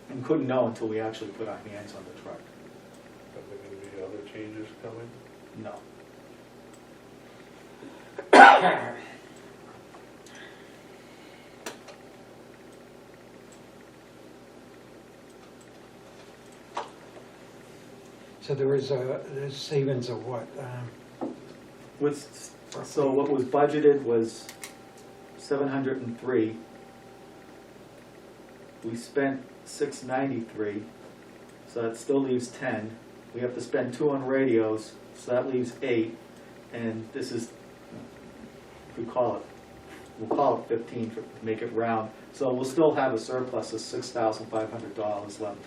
and couldn't know until we actually put our hands on the truck. Are there going to be other changes coming? No. So there's savings of what? So what was budgeted was 703. We spent 693, so that still leaves 10. We have to spend 2 on radios, so that leaves 8. And this is, we'll call it 15 to make it round. So we'll still have a surplus of $6,500 left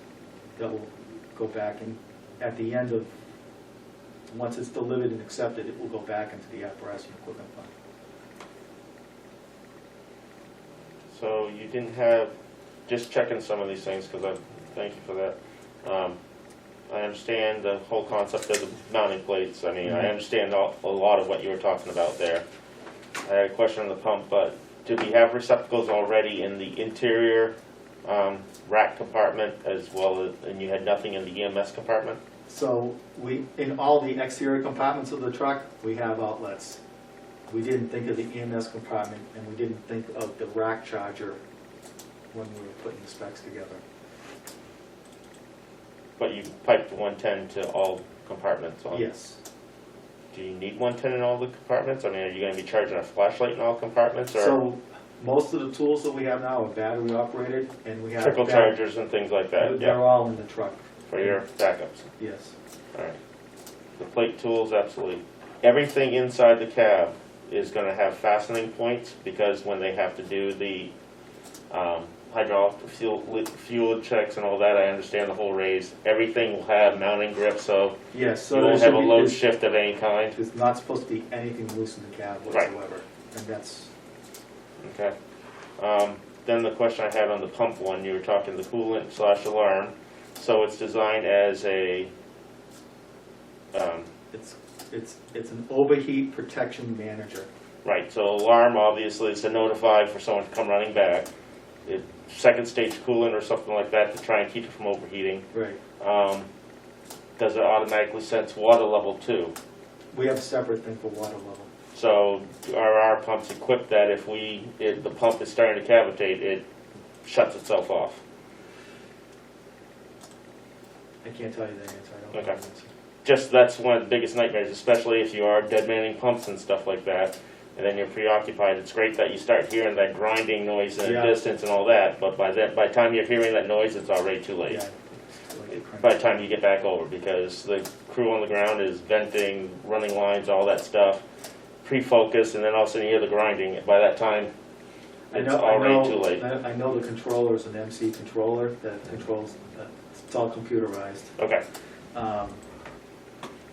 that will go back in at the end of once it's delivered and accepted, it will go back into the apparatus and equipment fund. So you didn't have, just checking some of these things, because thank you for that. I understand the whole concept of the mounting plates. I mean, I understand a lot of what you were talking about there. I had a question on the pump, but do we have receptacles already in the interior rack compartment as well as, and you had nothing in the EMS compartment? So in all the exterior compartments of the truck, we have outlets. We didn't think of the EMS compartment, and we didn't think of the rack charger when we were putting the specs together. But you piped 110 to all compartments on? Yes. Do you need 110 in all the compartments? I mean, are you going to be charging a flashlight in all compartments, or So most of the tools that we have now are battery operated, and we have trickle chargers and things like that? They're Yeah, all in the truck. for your backups. Yes. All right. The plate tools, absolutely. Everything inside the cab is going to have fastening points, because when they have to do the hydraulic fuel checks and all that, I understand the whole raise. Everything will have mounting grips, so Yes. So you won't there have a should be- load shift of any kind. There's not supposed to be anything loose in the cab Right. whatsoever, and that's Okay. Then the question I had on the pump one, you were talking the coolant / alarm. So it's designed as a, it's an overheat protection manager. right, so alarm obviously is to notify for someone to come running back. Second stage coolant or something like that to try and keep it from overheating. Right. Does it automatically sense water level too? We have a separate thing for water level. So are our pumps equipped that if the pump is starting to cavitate, it shuts itself off? I can't tell you the answer. I don't know Okay. the answer. Just, that's one of the biggest nightmares, especially if you are dead manning pumps and stuff like that, and then you're preoccupied. It's great that you start hearing that grinding noise in the Yeah. distance and all that, but by the time you're hearing that noise, it's already too late. Yeah. It's like a crank. By the time you get back over, because the crew on the ground is venting, running lines, all that stuff, pre-focus, and then all of a sudden you hear the grinding. By that time, it's already too late. I know the controller is an MC controller that controls, it's all computerized. Okay,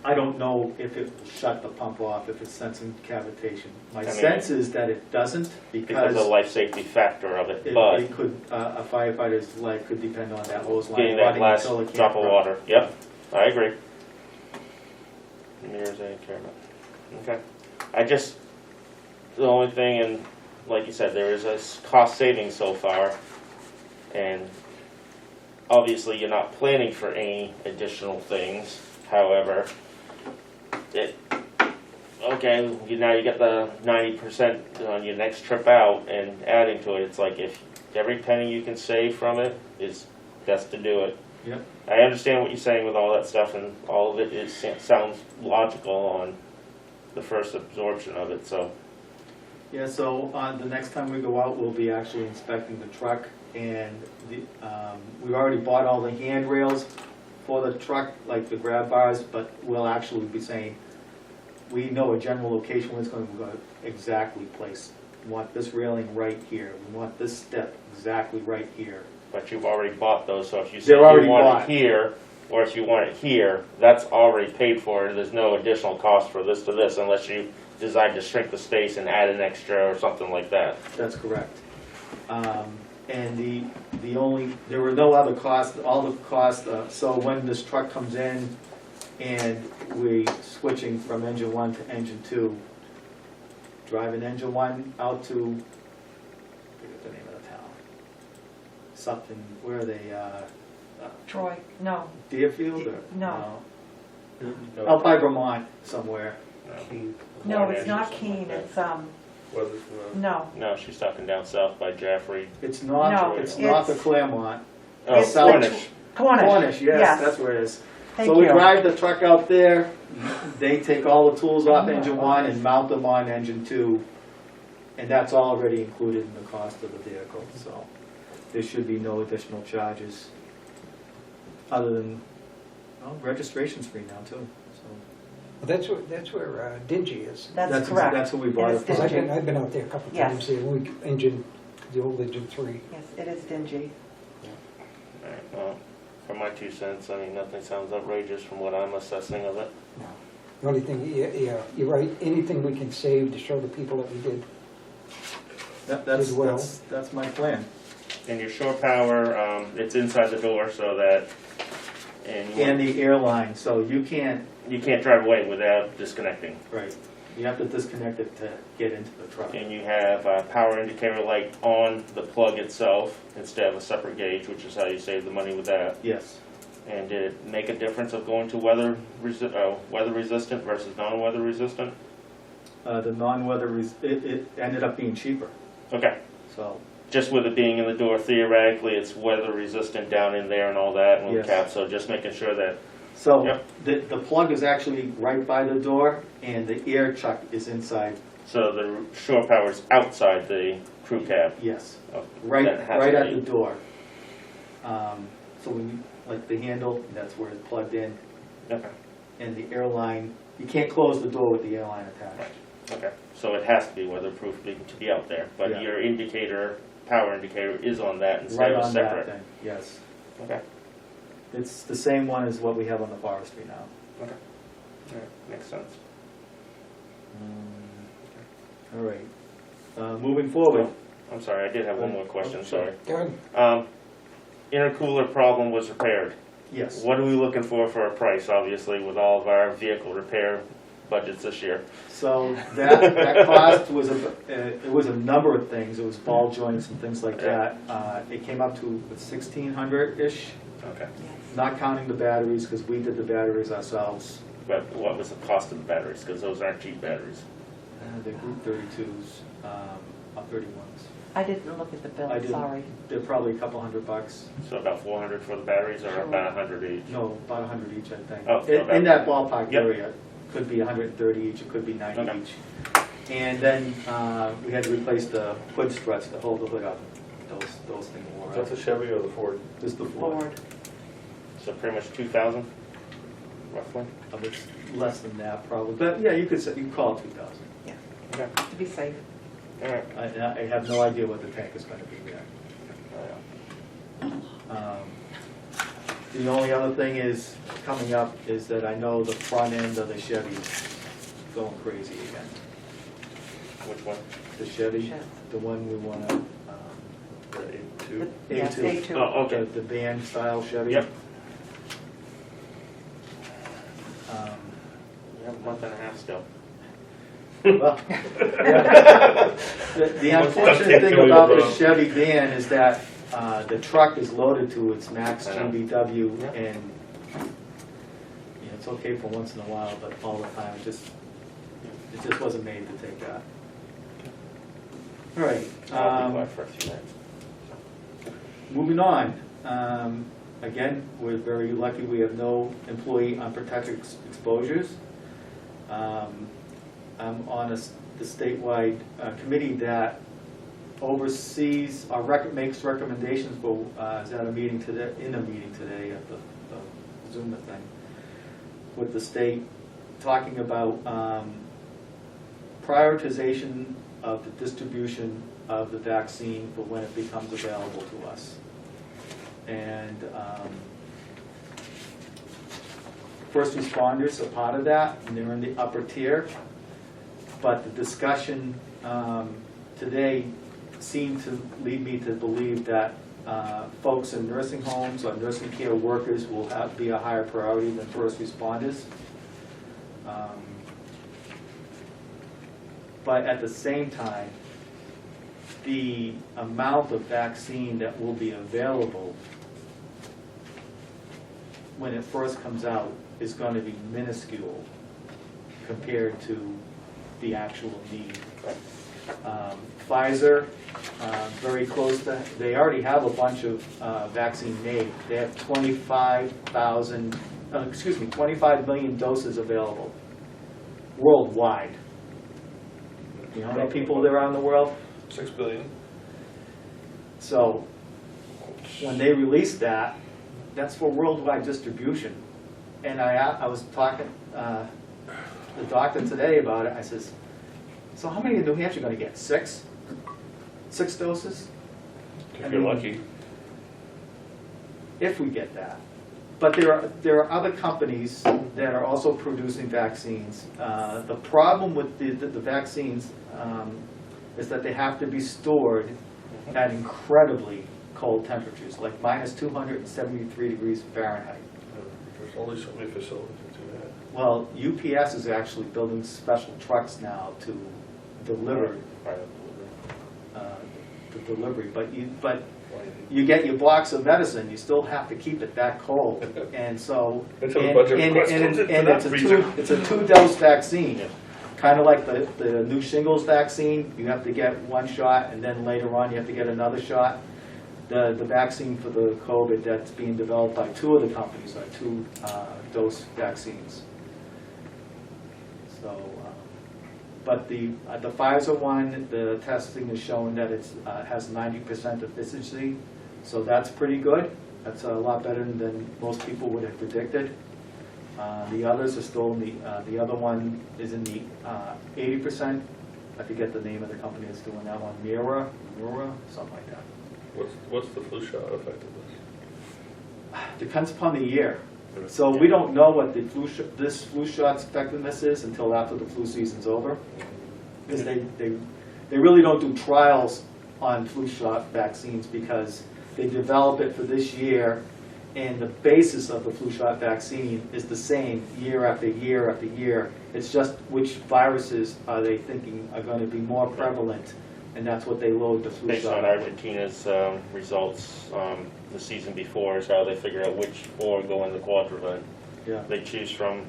I don't know if it will shut the pump off if it's sensing cavitation. My I mean, sense is that it doesn't, because of the because life safety factor of it, it but could, a firefighter's life could depend on that hose line getting that running last until it can't drop of run. water, yep, I agree. Mirrors I care about. Okay, the only thing, and like you said, there is a cost saving so far, and obviously you're not planning for any additional things. However, now you get the 90% on your next trip out, and adding to it, it's like if every penny you can save from it is best to do it. Yep. I understand what you're saying with all that stuff, and all of it sounds logical on the first absorption of it, so. Yeah, so the next time we go out, we'll be actually inspecting the truck, and we already bought all the handrails for the truck, like the grab bars, but we'll actually be saying, we know a general location where it's going to exactly place. We want this railing right here, we want this step exactly right here. But you've already bought those, so if you say They're you already want bought. it here, or if you want it here, that's already paid for, and there's no additional cost for this to this, unless you decide to shrink the space and add an extra or something like that. That's correct. And there were no other costs, all the costs, so when this truck comes in and we switching from engine 1 to engine 2, driving engine 1 out to, I forget the name of the town. Something, where are they, Troy, no, Deerfield or? No. Out by Vermont somewhere. no, it's not Keene, it's, Whether, no. No, she's talking down south by Jaffrey. It's not, No, it's north of it's- Claremont. Oh, It's Cornish. Cornish. Cornish, yes, that's where it is. Thank So we you. drive the truck out there, they take all the tools off engine 1 and mount them on engine 2, and that's already included in the cost of the vehicle, so there should be no additional charges, other than, well, registration's free now too, so. Well, that's where Dingy is. That's correct. That's who we bought It it is from. Because Dingy. I've been out there a couple Yes. times, the old engine 3. Yes, it is dingy. All right, well, for my 2 cents, I mean, nothing sounds outrageous from what I'm assessing of it. No. The only thing, yeah, you're right, anything we can save to show the people that we did. As well. That's my plan. And your shore power, it's inside the door so that, And the airline, so you can't, you can't drive away without disconnecting. right, you have to disconnect it to get into the truck. And you have a power indicator light on the plug itself instead of a separate gauge, which is how you save the money with that. Yes. And did it make a difference of going to weather resistant versus non-weather resistant? The non-weather, it ended up being cheaper, Okay. so. Just with it being in the door, theoretically, it's weather resistant down in there and all that, and with Yes. caps, so just making sure that, So Yep. the plug is actually right by the door, and the air chuck is inside. so the shore power's outside the crew cab. Yes, Oh, right, that has right to at be- the door. So when you, like the handle, that's where it's plugged in, Okay, and the airline, you can't close the door with the airline attached. okay, so it has to be weatherproof to be out there, but Yeah. your indicator, power indicator is on that instead Right of on that separate. thing, yes. Okay, It's the same one as what we have on the forestry now. okay, alright, makes sense. All right, moving forward. I'm sorry, I did have one more question, sorry. Good. Intercooler problem was repaired. Yes. What are we looking for a price, obviously, with all of our vehicle repair budgets this year? So that cost was, it was a number of things. It was ball joints and things like that. It came up to 1,600-ish, Okay. not counting the batteries, because we did the batteries ourselves. But what was the cost of the batteries? Because those aren't cheap batteries. The Group 32s, 31s. I didn't look at the bill, I didn't. sorry. They're probably a couple $100. So about 400 for the batteries, or Sure. about 100 each? No, about 100 each, I think. Oh, In that ballpark Yep. area. Could be 130 each, it could be 90 Okay. each. And then we had to replace the hood struts to hold the hood up. Those things wore Is that out. the Chevy or the Ford? Just the floor. Lord, So pretty much 2,000, roughly? It's less than that probably, but yeah, you could call it 2,000. Okay. to be safe. All right. I have no idea what the tank is going to be yet. The only other thing is, coming up, is that I know the front end of the Chevy is going crazy again. Which one? The Chevy, Chev. the one we want to, The A2? Yes, A2. A2. Oh, okay. the van style Chevy. Yep. Um, You have a month and a half still. Well, yeah. The unfortunate thing about the Chevy van is that the truck is loaded to its max I know. GBW, Yeah. and it's okay for once in a while, but all the time, it just wasn't made to take that. All right, I'll be quiet for a few minutes. moving on. Again, we're very lucky we have no employee unprotected exposures. I'm on the statewide committee that oversees, makes recommendations for, is at a meeting today, at the Zoom thing, with the state, talking about prioritization of the distribution of the vaccine for when it becomes available to us. And first responders are part of that, and they're in the upper tier. But the discussion today seemed to lead me to believe that folks in nursing homes or nursing care workers will be a higher priority than first responders. But at the same time, the amount of vaccine that will be available when it first comes out is going to be minuscule compared to the actual need. Pfizer, very close to, they already have a bunch of vaccine made. They have 25 million doses available worldwide. You know how many people there are in the world? 6 billion. So when they release that, that's for worldwide distribution. And I was talking to the doctor today about it. I says, so how many in New Hampshire going to get? 6? 6 doses? If you're lucky. If we get that. but there are other companies that are also producing vaccines. The problem with the vaccines is that they have to be stored at incredibly cold temperatures, like minus 273 degrees Fahrenheit. There's only so many facilities that do that. Well, UPS is actually building special trucks now to deliver the delivery, but you get your box of medicine, you still have to keep it that cold, and so Until the budget request comes into that freezer. it's a 2-dose vaccine, kind of like the new shingles vaccine. You have to get one shot, and then later on you have to get another shot. The vaccine for the COVID that's being developed by 2 of the companies are 2-dose vaccines. So, but the Pfizer one, the testing is showing that it has 90% efficiency, so that's pretty good. That's a lot better than most people would have predicted. The others are still in the other one is in the 80%. I forget the name of the company that's doing that one, Mira, something like that. What's the flu shot effectiveness? Depends upon the year. So we don't know what the this flu shot's effectiveness is until after the flu season's over. Because they really don't do trials on flu shot vaccines because they develop it for this year, and the basis of the flu shot vaccine is the same year after year after year. It's just which viruses are they thinking are going to be more prevalent, and that's what they load the flu Based shot on with. Argentina's results the season before is how they figure out which 4 go in the quadrivent. Yeah. They choose from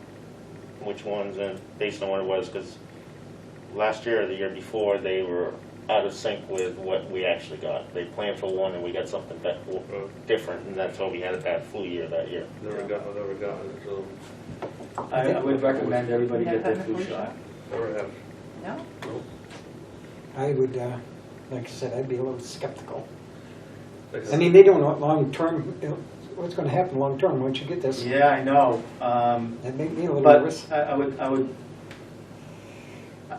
which ones, and based on what it was, because last year or the year before they were out of sync with what we actually got. They planned for one and we got something different, and that's why we had a bad flu year that year. Never got it. So I would recommend everybody get that flu shot. never have. No? I would, like I said, I'd be a little skeptical. Like I mean, they don't know long-term, what's going to happen long-term once you get this. Yeah, I know. That made me a little But nervous.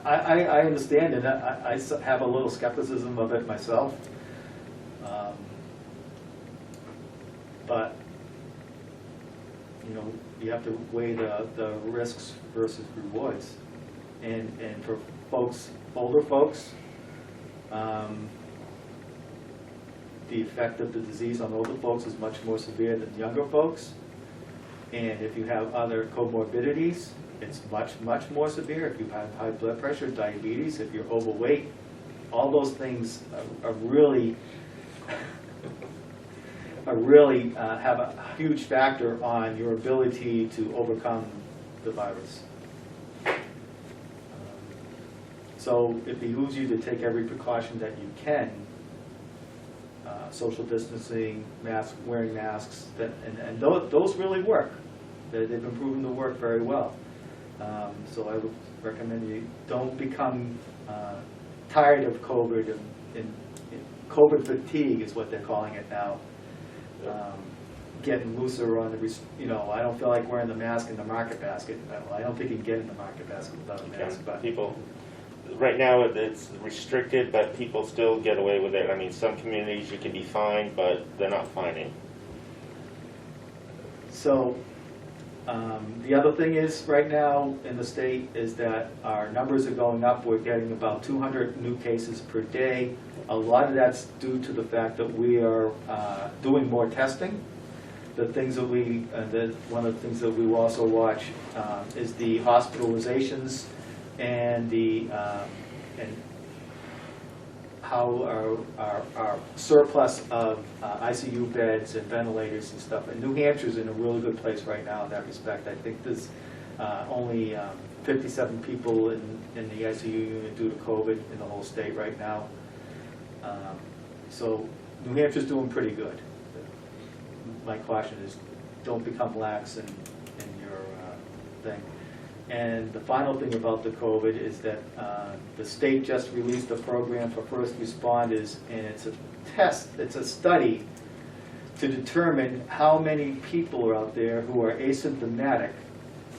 I understand it. I have a little skepticism of it myself. But, you know, you have to weigh the risks versus rewards. And for folks, older folks, the effect of the disease on older folks is much more severe than younger folks. And if you have other comorbidities, it's much, much more severe. If you have high blood pressure, diabetes, if you're overweight, all those things are really have a huge factor on your ability to overcome the virus. So it behooves you to take every precaution that you can. Social distancing, wearing masks, and those really work. They've been proven to work very well. So I would recommend you don't become tired of COVID. And COVID fatigue is what they're calling it now. Getting looser on the, I don't feel like wearing the mask in the market basket. I don't think you can get in the market basket without a mask. But People, right now it's restricted, but people still get away with it. I mean, some communities you can be fined, but they're not fining. so the other thing is right now in the state is that our numbers are going up. We're getting about 200 new cases per day. A lot of that's due to the fact that we are doing more testing. The things that one of the things that we will also watch is the hospitalizations and how our surplus of ICU beds and ventilators and stuff. And New Hampshire's in a really good place right now in that respect. I think there's only 57 people in the ICU unit due to COVID in the whole state right now. So New Hampshire's doing pretty good. My caution is don't become lax in your thing. And the final thing about the COVID is that the state just released a program for first responders, and it's a test, it's a study to determine how many people are out there who are asymptomatic,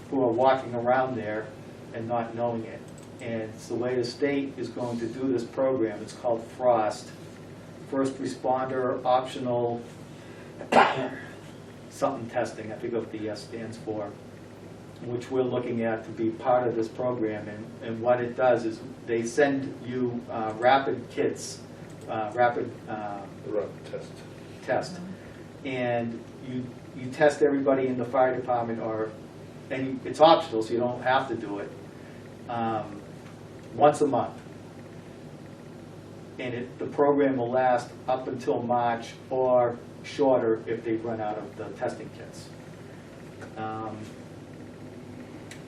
who are walking around there and not knowing it. And it's the way the state is going to do this program. It's called FROST, First Responder Optional something testing, I forget what the S stands for, which we're looking at to be part of this program. And what it does is they send you rapid kits, rapid The rough test. test. And you test everybody in the fire department, and it's optional, so you don't have to do it, once a month. And the program will last up until March or shorter if they run out of the testing kits. And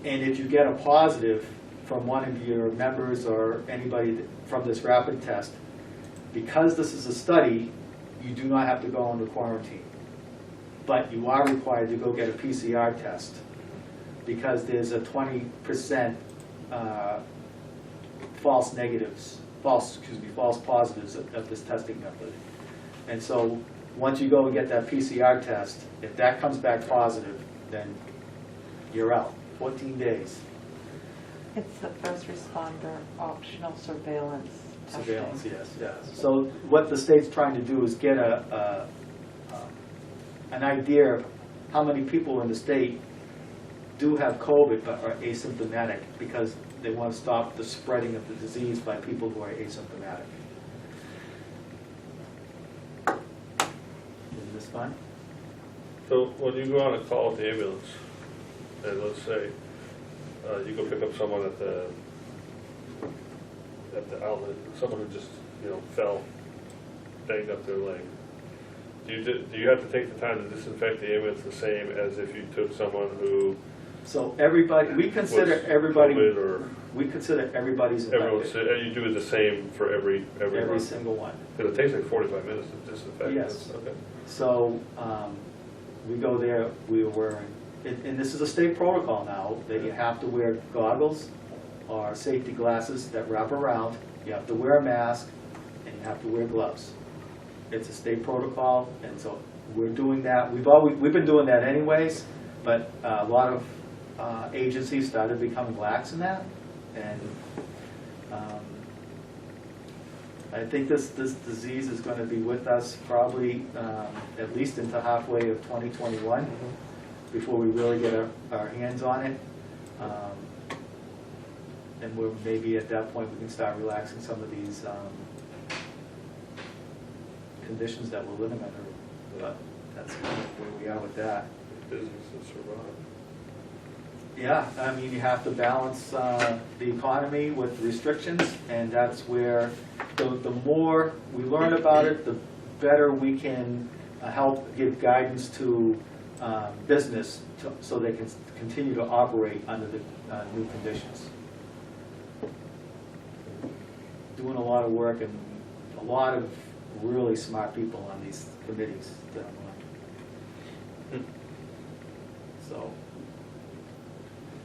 if you get a positive from one of your members or anybody from this rapid test, because this is a study, you do not have to go into quarantine. But you are required to go get a PCR test because there's a 20% false positives of this testing method. And so once you go and get that PCR test, if that comes back positive, then you're out, 14 days. It's the first responder optional surveillance testing. Surveillance, yes. So what the state's trying to do is get an idea of how many people in the state do have COVID but are asymptomatic, because they want to stop the spreading of the disease by people who are asymptomatic. Isn't this fun? So when you go on a call with the ambulance, and let's say you go pick up someone at the outlet, someone who just fell, banged up their leg, do you have to take the time to disinfect the ambulance the same as if you took someone who So everybody, we consider was everybody, COVID or we consider everybody's everyone's, infected. you do it the same for every Every one? single one. Because it takes like 45 minutes to disinfect. Yes. Okay. So we go there, we are wearing, and this is a state protocol now, that you have to wear goggles or safety glasses that wrap around, you have to wear a mask, and you have to wear gloves. It's a state protocol, and so we're doing that. We've been doing that anyways, but a lot of agencies started becoming lax in that, and I think this disease is going to be with us probably at least into halfway of 2021 before we really get our hands on it. And we're maybe at that point we can start relaxing some of these conditions that we're living under. But that's kind of where we are with that. Business and survive. Yeah, I mean, you have to balance the economy with restrictions, and that's where the more we learn about it, the better we can help give guidance to business so they can continue to operate under the new conditions. Doing a lot of work and a lot of really smart people on these committees that I'm on. So.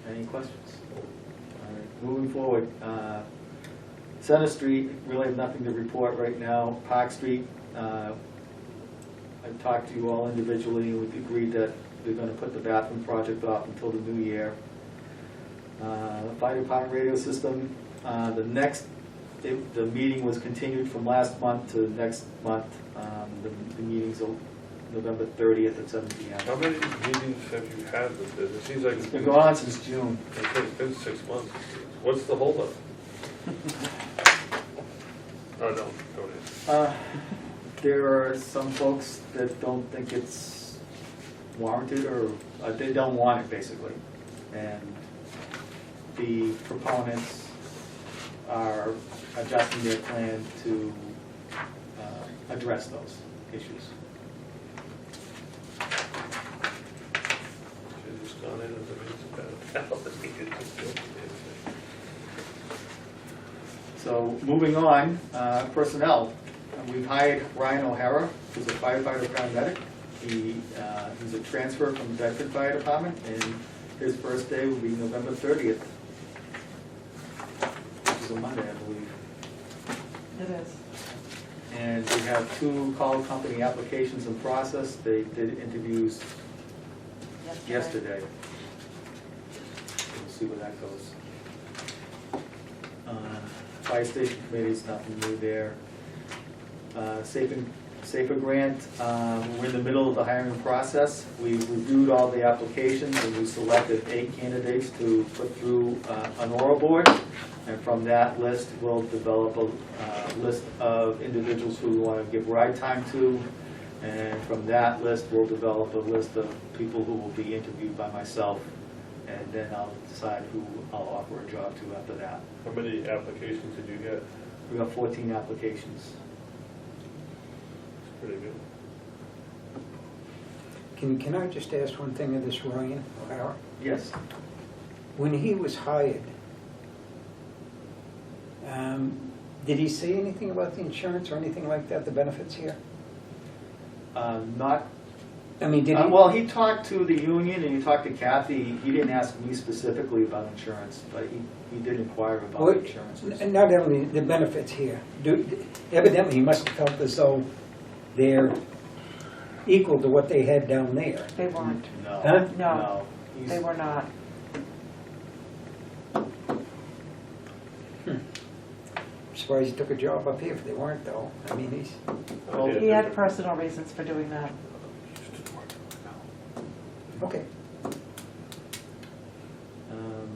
Any questions? All right, moving forward, Center Street, really have nothing to report right now. Park Street, I talked to you all individually, and we agreed that we're going to put the bathroom project off until the new year. Fire department radio system, the meeting was continued from last month to next month. The meeting's November 30th at 7 p.m. How many meetings have you had with this? It seems like It's been going on since June. It's been 6 months. What's the holdup? Oh, no, don't answer. There are some folks that don't think it's warranted, or they don't want it, basically. And the proponents are adjusting their plan to address those issues. Should've just gone in and So moving on, personnel. We've hired Ryan O'Hara, who's a firefighter paramedic. He's a transfer from the Bedford Fire Department, and his first day will be November 30th, which is a Monday, I believe. It is. And we have 2 call company applications in process. They did interviews yesterday. We'll see where that goes. Fire station committee's nothing new there. Safe and Safer grant, we're in the middle of the hiring process. We reviewed all the applications and we selected 8 candidates to put through an oral board. And from that list, we'll develop a list of individuals who we want to give ride time to. And from that list, we'll develop a list of people who will be interviewed by myself. And then I'll decide who I'll offer a job to after that. How many applications did you get? We got 14 applications. Pretty good. Can I just ask one thing of this Ryan O'Hara? Yes. When he was hired, did he say anything about the insurance or anything like that, the benefits here? Not, I mean, did he? well, he talked to the union and he talked to Kathy. He didn't ask me specifically about insurance, but he did inquire about Well, insurance. not only the benefits here. Evidently, he must have felt as though they're equal to what they had down there. They weren't. No. Huh? No, He's- they were not. I'm surprised he took a job up here if they weren't, though. I mean, he's, Well, He had personal reasons for doing that. okay. um,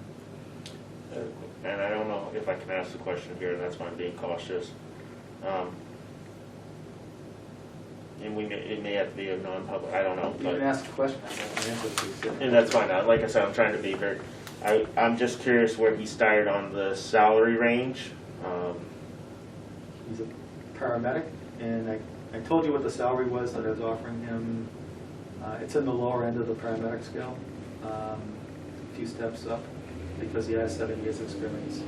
And I don't know if I can ask the question here, and that's why I'm being cautious. And it may have to be a non-public, I don't know. You But can ask a question. I won't answer it till you sit. and that's fine. Like I said, I'm trying to be very, I'm just curious where he started on the salary range. He's a paramedic, and I told you what the salary was that I was offering him. It's in the lower end of the paramedic scale, a few steps up, because he has 7 years' experience.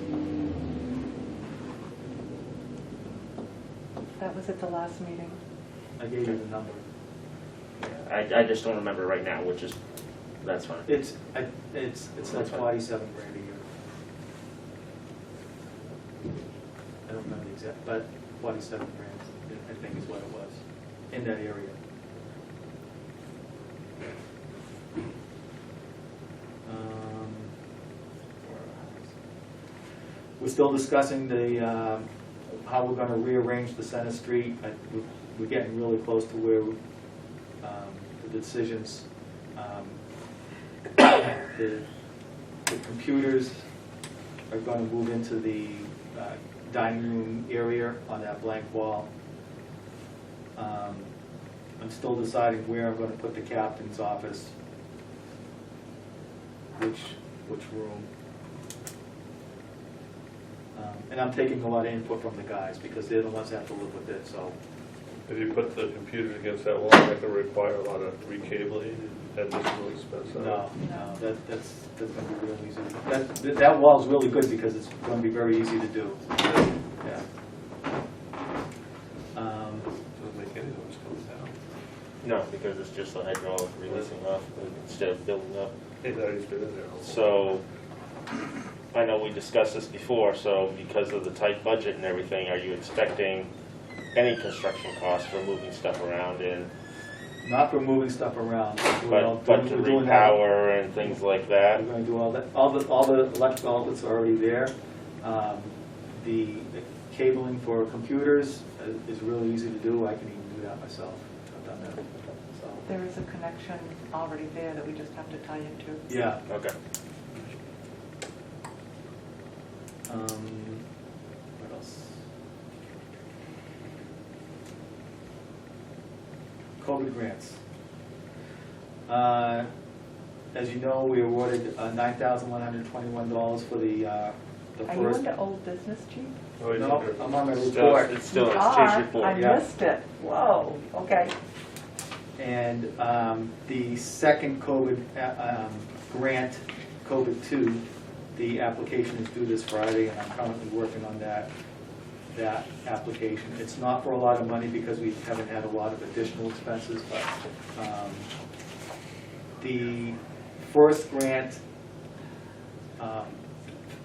That was at the last meeting. I gave you the number. I just don't remember right now, which is, that's fine. It's like 47 grand a year. I don't remember the exact, but 47 grand, I think is what it was, in that area. We're still discussing the, how we're gonna rearrange the Center Street. We're getting really close to where, the decisions, the computers are gonna move into the dining room area on that blank wall. I'm still deciding where I'm gonna put the captain's office, which room. And I'm taking a lot of input from the guys, because they're the ones that have to live with it, so. If you put the computers against that wall, that could require a lot of recabling and additional expense. No, that's gonna be real easy. That wall's really good because it's gonna be very easy to do. Yeah. Doesn't make any noise coming down. No, because it's just the hydraulic releasing off instead of building up. Hey, now he's been in there. So, I know we discussed this before, so because of the tight budget and everything, are you expecting any construction costs for moving stuff around in, Not for moving stuff around. but to We're doing that. repower and things like that? We're gonna do all that. All the electrical outlets are already there. The cabling for computers is really easy to do. I can even do that myself. I've done that. So, There is a connection already there that we just have to tie into. yeah. Okay. What else? COVID grants. As you know, we awarded $9,121 for the Are you first. into old business, Chief? Oh, he's No, in there. I'm on my Still, report. it's still You in are. Chief's report. I yeah. missed it. Whoa, okay. And the second COVID grant, COVID 2, the application is due this Friday, and I'm currently working on that application. It's not for a lot of money because we haven't had a lot of additional expenses, but the first grant,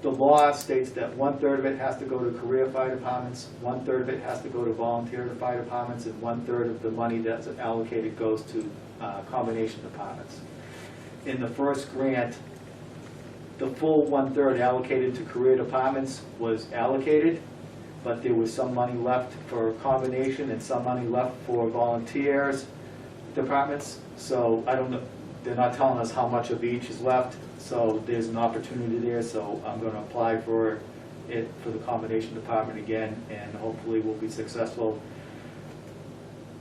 the law states that 1/3 of it has to go to career fire departments, 1/3 of it has to go to volunteer fire departments, and 1/3 of the money that's allocated goes to combination departments. In the first grant, the full 1/3 allocated to career departments was allocated. but there was some money left for a combination and some money left for volunteers departments. So I don't know, they're not telling us how much of each is left, so there's an opportunity there, so I'm gonna apply for it for the combination department again, and hopefully we'll be successful.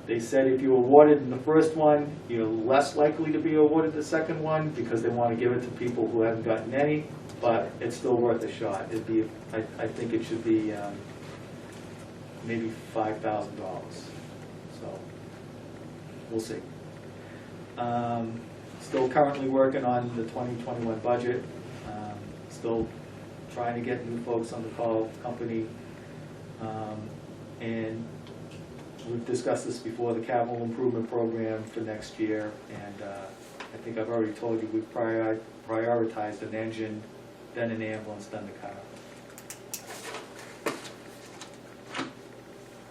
They said if you're awarded in the first one, you're less likely to be awarded the second one, because they wanna give it to people who haven't gotten any, but it's still worth a shot. It'd be, I think it should be, maybe $5,000, so, we'll see. Still currently working on the 2021 budget, still trying to get new folks on the call company. And we've discussed this before, the capital improvement program for next year, and I think I've already told you we've prioritized an engine, then an ambulance, then the car.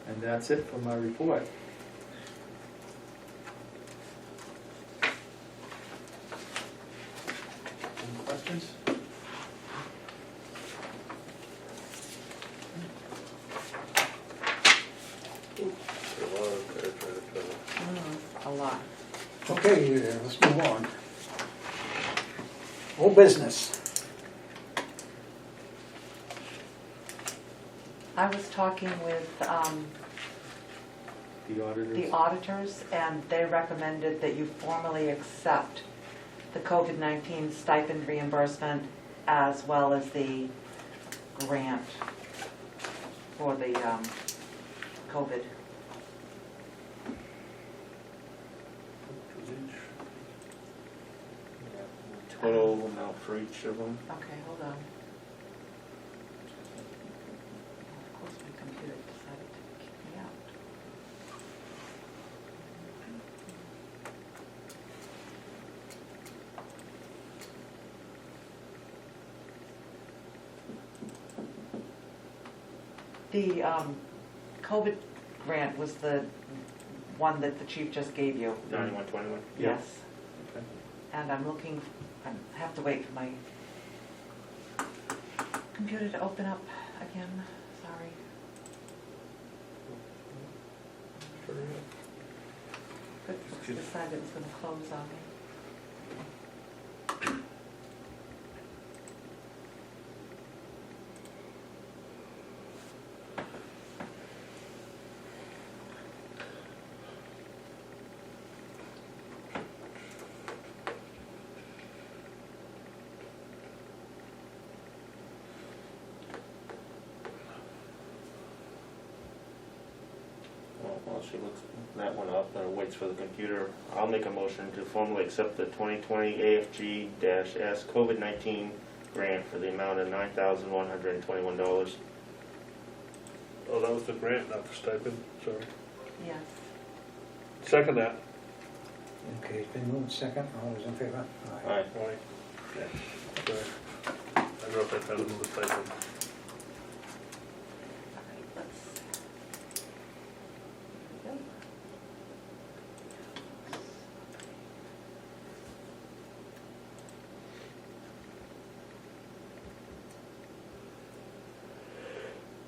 And that's it for my report. Any questions? A lot. Okay, let's move on. Old business. I was talking with The auditors? the auditors, and they recommended that you formally accept the COVID-19 stipend reimbursement as well as the grant for the COVID. Total amount for each of them. Okay, hold on. Of course, my computer decided to kick me out. The COVID grant was the one that the chief just gave you. 9121. Yes. Okay. And I'm looking, I have to wait for my computer to open up again, sorry. Good, it decided it was gonna close on me. While she looks that one up or waits for the computer, I'll make a motion to formally accept the 2020 AFG-S COVID-19 grant for the amount of $9,121. Oh, that was the grant, not the stipend, sorry. Yes. Second that. Okay, it's been moved second. All those in favor? Aye. Aye. Aye. Sorry. I wrote that down as the stipend. All right, let's. There we go.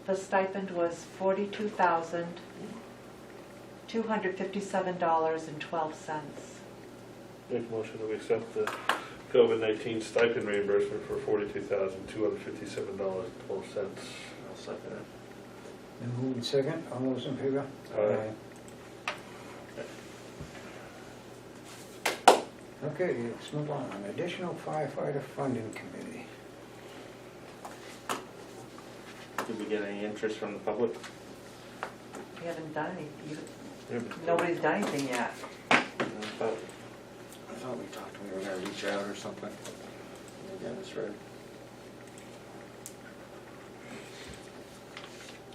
The stipend was $42,257.12. Make a motion that we accept the COVID-19 stipend reimbursement for $42,257.12. I'll second it. Been moved second. All those in favor? Aye. Okay, let's move on. Additional firefighter funding committee. Did we get any interest from the public? We haven't done anything, Yeah, but- nobody's done anything yet. I thought we talked, we were gonna reach out or something. Yeah, that's right.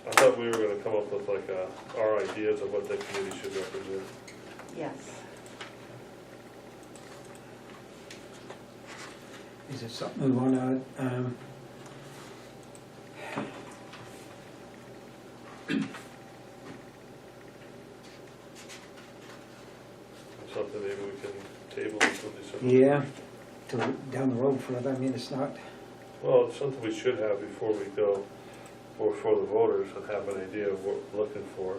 I thought we were gonna come up with like our ideas of what the committee should represent. Yes. Is it something we want to, Something maybe we can table until December. yeah, to down the road further? I mean, it's not, Well, it's something we should have before we go. for the voters and have an idea of what we're looking for.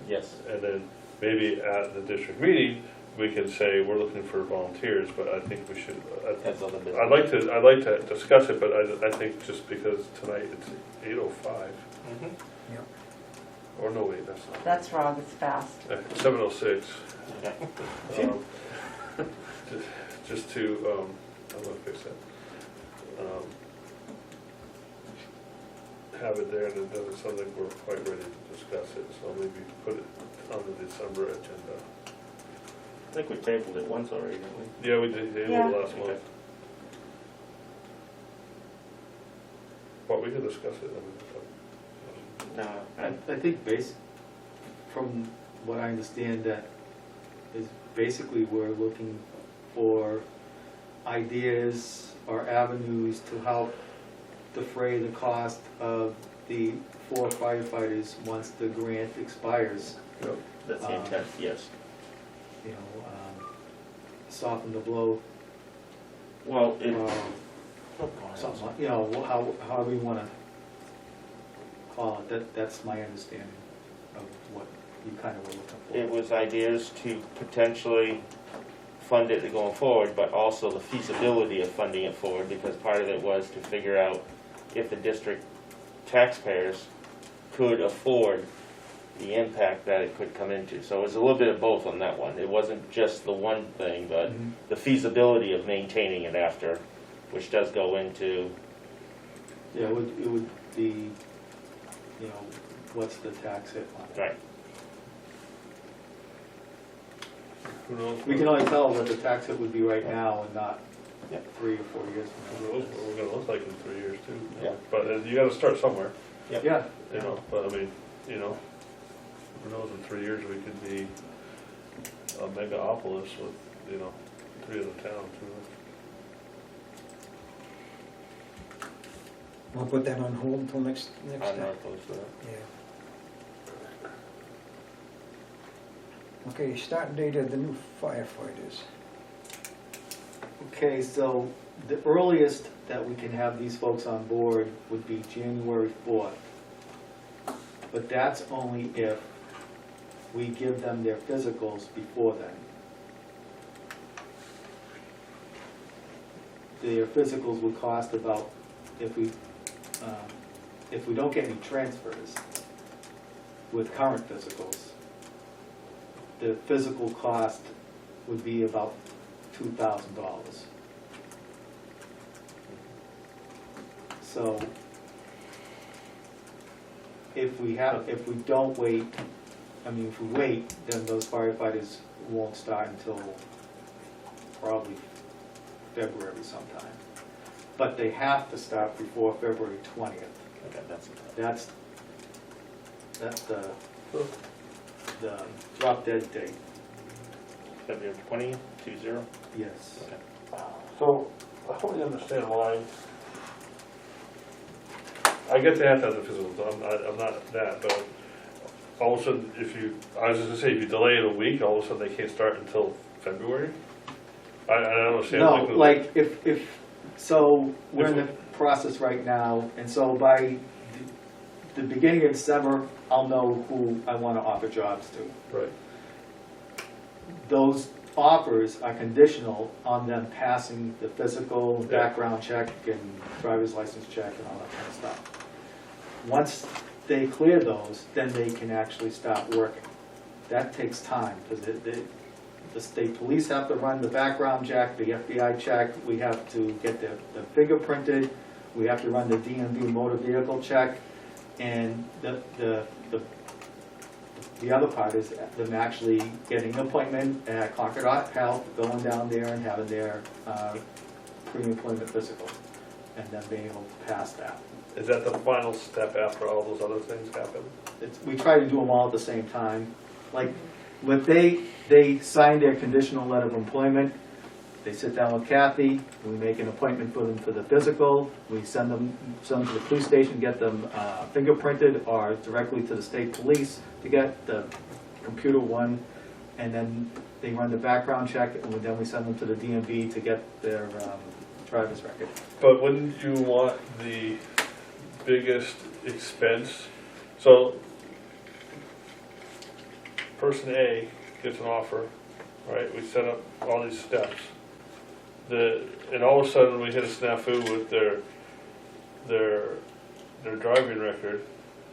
Yes. And then maybe at the district meeting, we can say we're looking for volunteers, but I think we should, That's other business. I'd like to discuss it, but I think just because tonight it's 8:05, or no, wait, that's not. That's wrong, it's fast. 7:06. Okay. Just to, I'm gonna fix that. Have it there, and it doesn't sound like we're quite ready to discuss it, so maybe put it on the December agenda. I think we tabled it once already, didn't we? Yeah, we did Yeah. last month. But we can discuss it. No. I think from what I understand, that is basically we're looking for ideas or avenues to help defray the cost of the 4 firefighters once the grant expires. That's the intent, yes. You know, soften the blow, Well, it, something like, you know, however you want to call it. That's my understanding of what you kind of were looking for. it was ideas to potentially fund it going forward, but also the feasibility of funding it forward, because part of it was to figure out if the district taxpayers could afford the impact that it could come into. So it was a little bit of both on that one. It wasn't just the one thing, but the feasibility of maintaining it after, which does go into, Yeah, it would be, you know, what's the tax hit on it? right. Who knows? We can only tell what the tax hit would be right now and not Yeah. 3 or 4 years Who from knows what we're gonna look like in 3 years too. Yeah. But you gotta start somewhere, now. Yeah, you know, but I mean, you know, who knows, in 3 years we could be a megapolis with, you know, 3 other towns, you know. We'll put that on hold until next I'm not time. opposed to that. Yeah. Okay, start date of the new firefighters. okay, so the earliest that we can have these folks on board would be January 4th. But that's only if we give them their physicals before then. Their physicals would cost about, if we don't get any transfers with current physicals, the physical cost would be about $2,000. So if we don't wait, if we wait, then those firefighters won't start until probably February sometime. But they have to start before February 20th. Okay, That's the drop dead date, February 20th, 20? yes. Okay. So, I don't really understand why. I get they have to have the physicals, I'm not that, but all of a sudden, I was just gonna say, if you delay it a week, all of a sudden they can't start until February? I don't understand. No, like so we're in the process right now, and so by the beginning of December, I'll know who I want to offer jobs to. Right. Those offers are conditional on them passing the physical, Yeah. background check, and driver's license check, and all that kind of stuff. Once they clear those, then they can actually start working. That takes time, because the state police have to run the background check, the FBI check, we have to get the fingerprinted, we have to run the DMV motor vehicle check, and the other part is them actually getting an appointment at Concord Health, going down there and having their pre-employment physical, and then being able to pass that. Is that the final step after all those other things happen? We try to do them all at the same time. Like, when they sign their conditional letter of employment, they sit down with Kathy, we make an appointment for them for the physical, we send them to the police station, get them fingerprinted, or directly to the state police to get the computer one, and then they run the background check, and then we send them to the DMV to get their driver's record. But wouldn't you want the biggest expense. So person A gets an offer, right? We set up all these steps. And all of a sudden we hit a snafu with their driving record,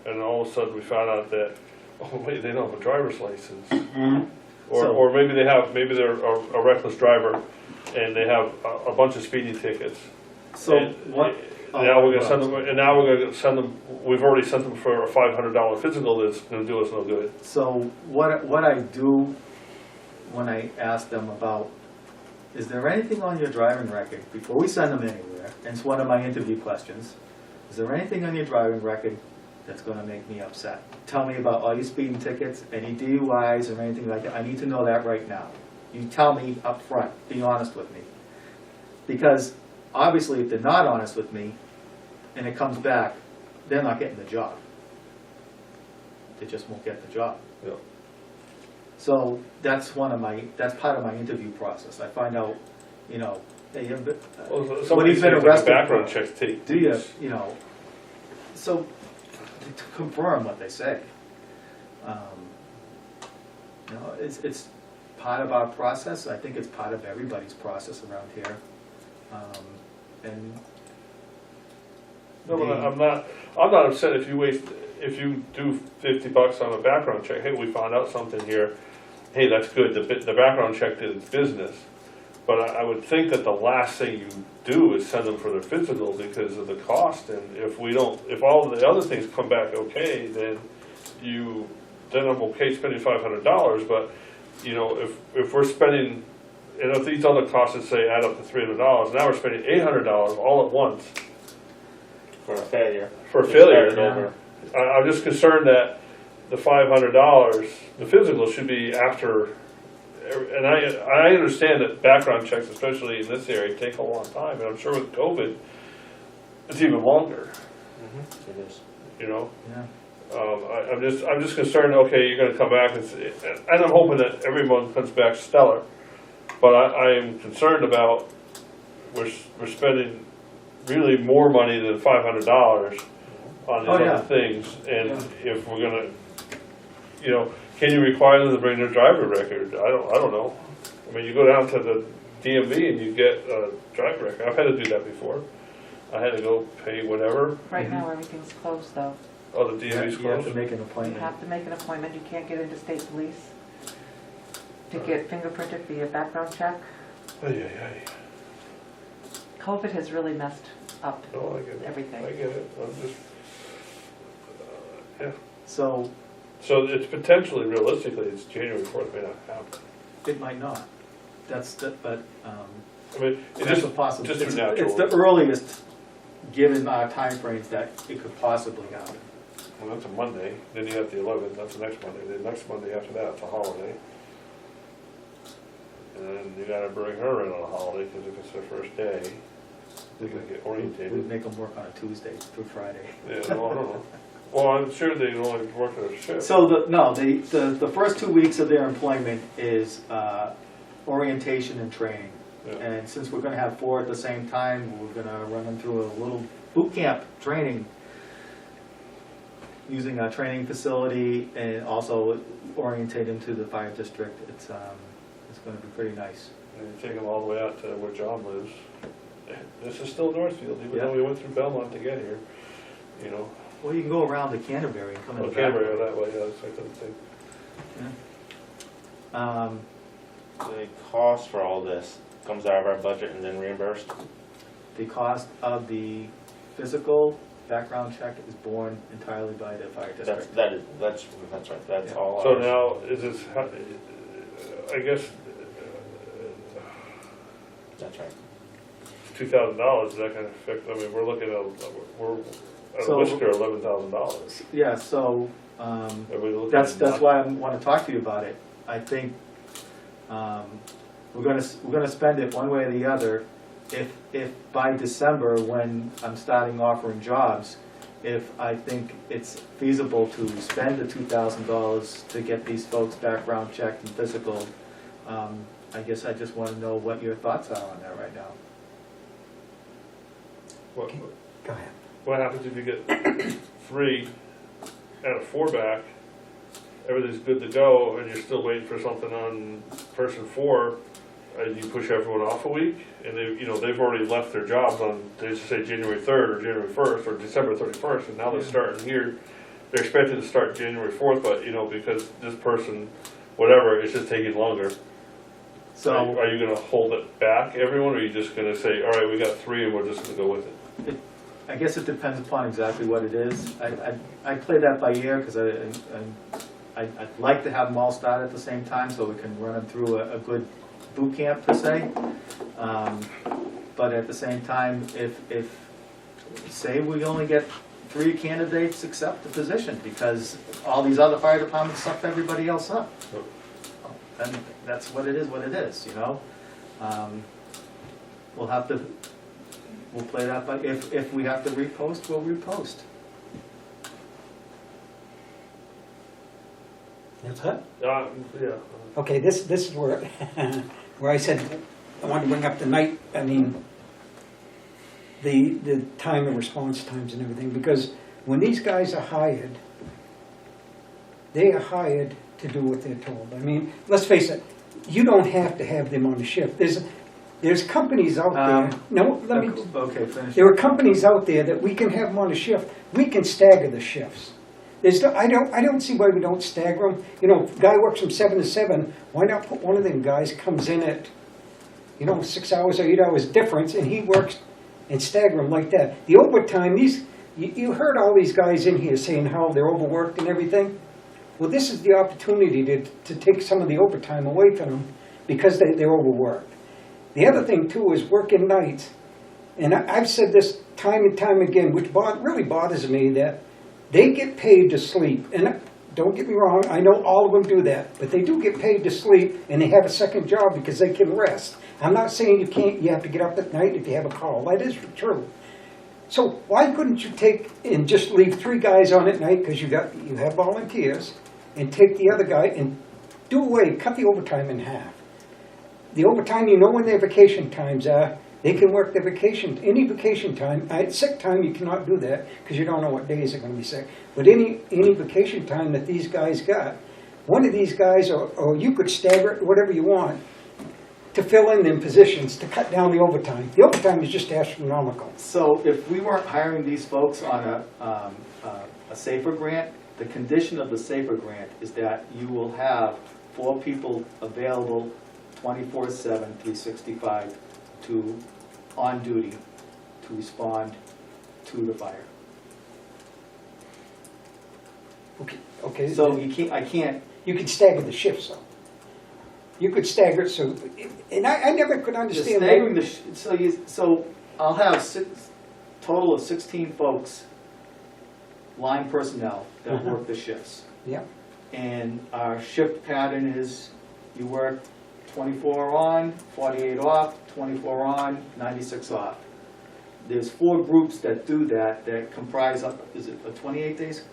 and all of a sudden we found out that, oh wait, they don't have a driver's license. Or maybe they're a reckless driver and they have a bunch of speeding tickets. So And what? Now we're gonna send them, and now we're gonna send them, we've already sent them for a $500 physical that's gonna do us no good. So what I do when I ask them about, is there anything on your driving record, before we send them anywhere, and it's one of my interview questions, is there anything on your driving record that's gonna make me upset? Tell me about all your speeding tickets, any DUIs or anything like that. I need to know that right now. You tell me up front, be honest with me. Because obviously if they're not honest with me, and it comes back, they're not getting the job. They just won't get the job. Yeah. So that's part of my interview process. I find out, you know, hey, Well, what some of he's these been things, like arrested background for. checks take. Do you, you know, so to confirm what they say. You know, it's part of our process. I think it's part of everybody's process around here. And No, but I'm not upset if you do $50 on a background check. Hey, we found out something here. Hey, that's good. The background check did its business. But I would think that the last thing you do is send them for their physical because of the cost. And if all the other things come back okay, then I'm okay spending $500. But you know, if we're spending, and if these other costs, let's say, add up to $300, now we're spending $800 all at once. For a failure. For a Just failure. start it over. I'm just concerned that the $500, the physical should be after, and I understand that background checks, especially in this area, take a long time, and I'm sure with COVID, it's even longer, It is. you know? yeah. I'm just concerned, okay, you're gonna come back, and I'm hoping that everyone comes back stellar, but I am concerned about, we're spending really more money than $500 on these Oh, yeah. other things, and if we're gonna, you know, can you require them to bring their driver record? I don't know. I mean, you go down to the DMV and you get a driver record. I've had to do that before. I had to go pay whatever. Right now, everything's closed, though. Oh, the DMV's You have to closed. make an You appointment. have to make an appointment, you can't get into state police to get fingerprinted for your background check. Ay. COVID has really messed up No, I get it. everything. I get it. I'm just, yeah. So So it's potentially, realistically, it's January 4th may not happen. it might not. But I mean, it's that's just, a possibility. just through natural. It's the earliest, given our timeframes, that it could possibly happen. Well, that's a Monday, then you have the 11th, that's the next Monday, the next Monday after that, it's a holiday. And then you gotta bring her in on a holiday, because if it's their first day, they're gonna get We'd orientated. make them work on a Tuesday through Friday. Yeah, no, I don't know. Well, I'm sure they only work their shift. So the first 2 weeks of their employment is orientation and training. Yeah. And since we're gonna have 4 at the same time, we're gonna run them through a little boot camp training using our training facility and also orientate them to the fire district. It's gonna be pretty nice. And you take them all the way out to where John lives. This is still Northfield, even Yeah. though we went through Belmont to get here, you know. Well, you can go around to Canterbury and come in Well, the back. Canterbury that way, yeah, that's, I couldn't think. The cost for all this comes out of our budget and then reimbursed. The cost of the physical background check is borne entirely by the fire district. That's right, that's Yeah. all So ours. now, is this, I guess, That's right. $2,000, is that gonna affect, I mean, we're looking at, we're at a So- whisker, $11,000. Yeah, so, Everybody looking that's at why I want to talk to you about it. I think, we're gonna spend it one way or the other. If by December, when I'm starting offering jobs, if I think it's feasible to spend the $2,000 to get these folks background checked and physical, I guess I just want to know what your thoughts are on that right now. What Go ahead. happens if you get 3, add a 4 back, everything's good to go, and you're still waiting for something on person 4, and you push everyone off a week, and they, you know, they've already left their jobs on, they just say January 3rd or January 1st or December 31st, and now they're starting here. They're expected to start January 4th, but, you know, because this person, whatever, it's just taking longer. So Are you gonna hold it back, everyone, or are you just gonna say, all right, we got 3 and we're just gonna go with it? I guess it depends upon exactly what it is. I play that by ear because I'd like to have them all start at the same time so we can run them through a good boot camp per se. But at the same time, if say we only get 3 candidates accept the position because all these other fire departments sucked everybody else up, then that's what it is, you know? We'll play that by, if we have to repost, we'll repost. That's it? Yeah. Okay, this is where, where I said, I wanted to bring up the night, I mean, the time and response times and everything, because when these guys are hired, they are hired to do what they're told. I mean, let's face it, you don't have to have them on the shift. There's companies out there, Okay, finish. there are companies out there that we can have them on a shift. We can stagger the shifts. I don't see why we don't stagger them. You know, if a guy works from 7 to 7, why not put one of them guys comes in at, 6 hours or 8 hours difference, and he works and stagger them like that. The overtime, you heard all these guys in here saying how they're overworked and everything. Well, this is the opportunity to take some of the overtime away from them because they're overworked. The other thing, too, is working nights. And I've said this time and time again, which really bothers me, that they get paid to sleep. And don't get me wrong, I know all of them do that. But they do get paid to sleep, and they have a second job because they can rest. I'm not saying you have to get up at night if you have a call. That is true. So why couldn't you take and just leave 3 guys on at night because you have volunteers, and take the other guy and cut the overtime in half. The overtime, when their vacation times are, they can work their vacation, any vacation time. Sick time, you cannot do that because you don't know what days they're going to be sick. But any vacation time that these guys got, one of these guys, or you could stagger it, whatever you want, to fill in them positions, to cut down the overtime. The overtime is just astronomical. So if we weren't hiring these folks on a SAFER grant, the condition of the SAFER grant is that you will have 4 people available 24/7, 365 on duty to respond to the fire. Okay. So I can't. You could stagger the shifts, though. You could stagger it so, and I never could understand. Staggering so I'll have total of 16 folks, line personnel that work the shifts. Yeah. And our shift pattern is you work 24 on, 48 off, 24 on, 96 off. There's 4 groups that do that comprise of, is it a 28 days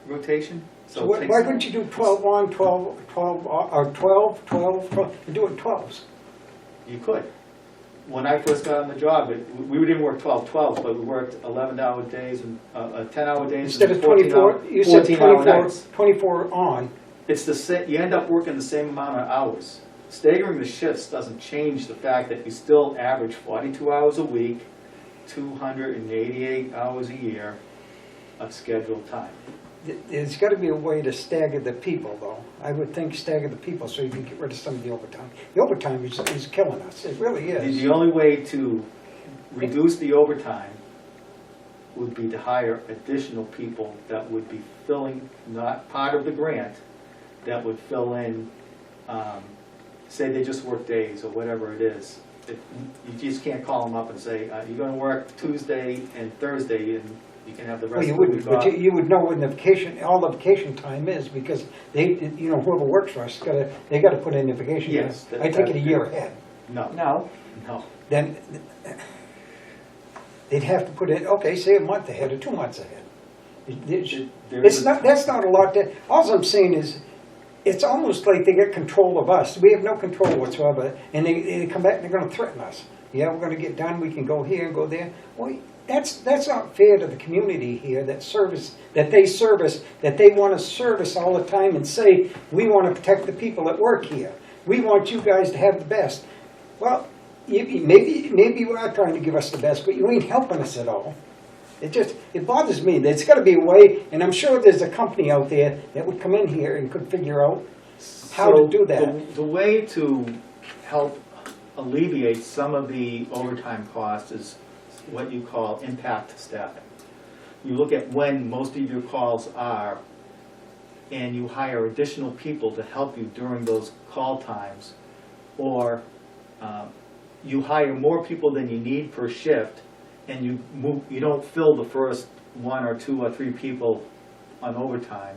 rotation? So why wouldn't you do 12 on, 12 off, or 12, and do it in 12s? You could. When I first got on the job, we didn't work 12/12s, but we worked 11-hour days and 10-hour days. Instead of 24, you said 24 on. It's you end up working the same amount of hours. Staggering the shifts doesn't change the fact that you still average 42 hours a week, 288 hours a year of scheduled time. There's got to be a way to stagger the people, though. I would think stagger the people so you can get rid of some of the overtime. The overtime is killing us. It really is. The only way to reduce the overtime would be to hire additional people that would be filling, not part of the grant, that would fill in, say they just work days or whatever it is. You just can't call them up and say, you're going to work Tuesday and Thursday and you can have the rest of the week off. But you would know when all the vacation time is because whoever works for us, they got to put in the vacation time. Yes. I take it a year ahead. No. Then they'd have to put in, say a month ahead or 2 months ahead. That's not a lot. All I'm saying is, it's almost like they get control of us. We have no control whatsoever, and they come back and they're going to threaten us. yeah, we're gonna get done, we can go here and go there. Well, that's not fair to the community here that they wanna service all the time and say, we wanna protect the people that work here. We want you guys to have the best. Well, maybe you are trying to give us the best, but you ain't helping us at all. It bothers me. There's gotta be a way, and I'm sure there's a company out there that would come in here and could figure out how to do that. So the way to help alleviate some of the overtime costs is what you call impact staffing. You look at when most of your calls are, and you hire additional people to help you during those call times, or you hire more people than you need per shift, and you don't fill the first 1 or 2 or 3 people on overtime,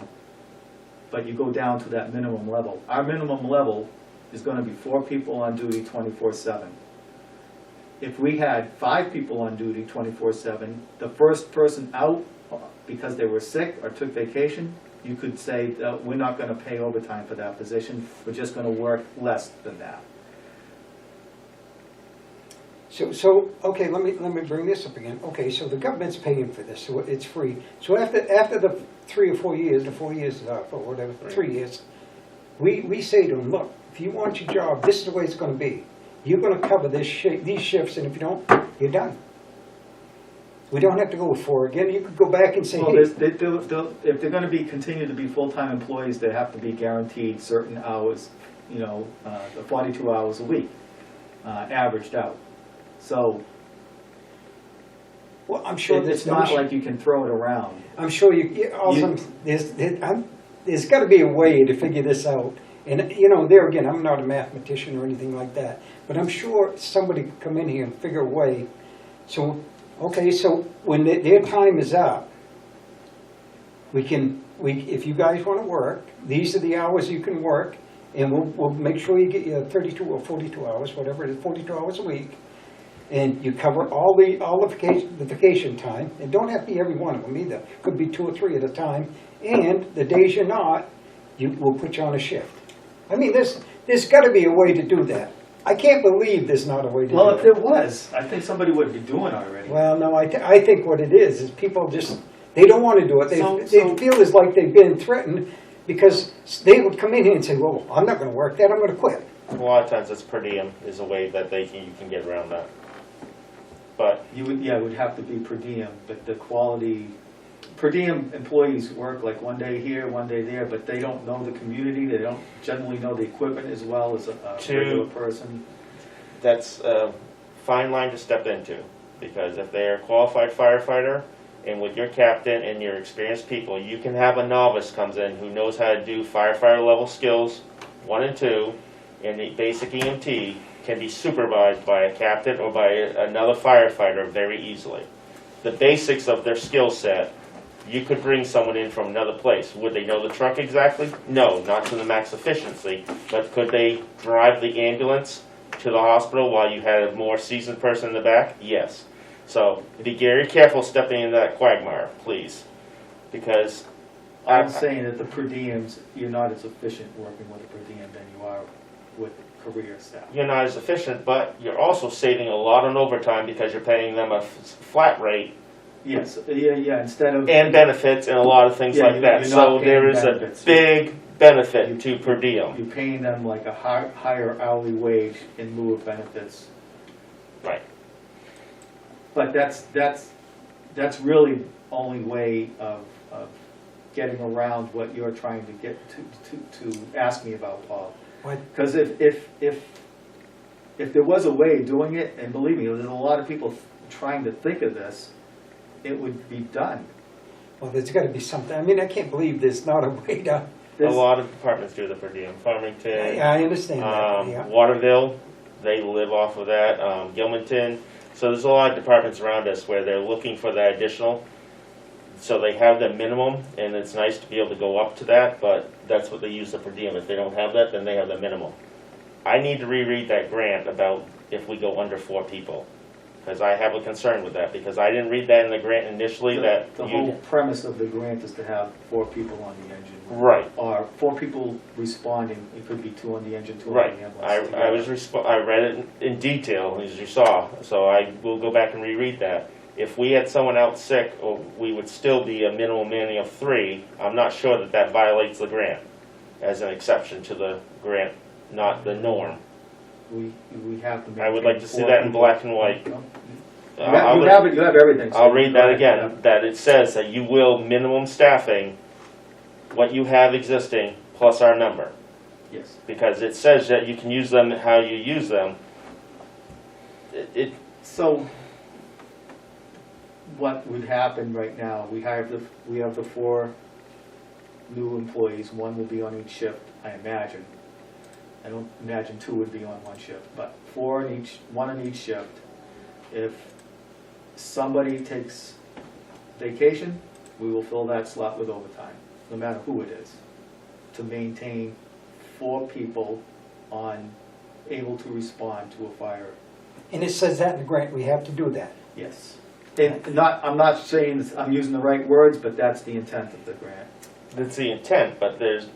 but you go down to that minimum level. Our minimum level is going to be 4 people on duty 24/7. If we had 5 people on duty 24/7, the first person out because they were sick or took vacation, you could say, we're not going to pay overtime for that position, we're just going to work less than that. So okay, let me bring this up again. Okay, so the government's paying for this, so it's free. So after the 3 or 4 years, the 4 years is up, or whatever, 3 years, we say to them, look, if you want your job, this is the way it's going to be. You're going to cover these shifts, and if you don't, you're done. We don't have to go with 4 again. You could go back and say, Well, hey, if they're going to continue to be full-time employees, they have to be guaranteed certain hours, the 42 hours a week, averaged out. So well, I'm sure it's not like you can throw it around. I'm sure there's got to be a way to figure this out. And there again, I'm not a mathematician or anything like that, but I'm sure somebody could come in here and figure a way. So, okay, so when their time is up, if you guys want to work, these are the hours you can work, and we'll make sure you get your 32 or 42 hours, whatever it is, 42 hours a week, and you cover all the vacation time. It don't have to be every one of them either. Could be 2 or 3 at a time, and the days you're not, we'll put you on a shift. I mean, there's got to be a way to do that. I can't believe there's not a way to do it. Well, if there was, I think somebody would be doing it already. Well, no, I think what it is people just, they don't want to do it. They feel as like they've been threatened because they would come in here and say, well, I'm not going to work that, I'm going to quit. A lot of times it's per diem is a way that you can get around that. But It would have to be per diem, but the quality, per diem employees work like 1 day here, 1 day there, but they don't know the community, they don't generally know the equipment as well as a regular person. that's a fine line to step into, because if they're a qualified firefighter, and with your captain and your experienced people, you can have a novice comes in who knows how to do firefighter level skills 1 and 2, and the basic EMT can be supervised by a captain or by another firefighter very easily. The basics of their skill set, you could bring someone in from another place. Would they know the truck exactly? No, not to the max efficiency, but could they drive the ambulance to the hospital while you had a more seasoned person in the back? Yes. So be very careful stepping into that quagmire, please, because I'm saying that the per diems, you're not as efficient working with a per diem than you are with career staff. you're not as efficient, but you're also saving a lot on overtime because you're paying them a flat rate Yes, instead of. and benefits and a lot of things Yeah, like that. you're not So there paying is benefits. a big benefit to per diem. You're paying them like a higher hourly wage in lieu of benefits. Right. But that's really the only way of getting around what you're trying to get to ask me about, Paul. Because if there was a way of doing it, and believe me, there's a lot of people trying to think of this, it would be done. Well, there's got to be something. I mean, I can't believe there's not a way to. A lot of departments do the per diem. Farmington, I understand that. Yeah. Waterville, they live off of that. Gilmanton. So there's a lot of departments around us where they're looking for that additional. So they have the minimum, and it's nice to be able to go up to that, but that's what they use the per diem. If they don't have that, then they have the minimum. I need to reread that grant about if we go under 4 people. because I have a concern with that, because I didn't read that in the grant initially, that The you. whole premise of the grant is to have 4 people on the engine. Right. Or 4 people responding, it could be 2 on the engine, 2 on Right, the ambulance. I was I read it in detail, as you saw, so I will go back and reread that. If we had someone out sick, we would still be a minimum manning of 3. I'm not sure that that violates the grant, as an exception to the grant, not the norm. We have to. I would like to see 4 that in people. black and white. No. I'll You let- have it, you have everything. so I'll read that you again, that it says that you will minimum staffing what you have existing plus our number. Yes. Because it says that you can use them how you use them. So, what would happen right now, we have the 4 new employees, 1 will be on each shift, I imagine. I don't imagine 2 would be on 1 shift, but 4 on each, 1 on each shift. If somebody takes vacation, we will fill that slot with overtime, no matter who it is, to maintain 4 people able to respond to a fire. And it says that in the grant, we have to do that. Yes. I'm not saying I'm using the right words, but that's the intent of the grant. That's the intent, but there's,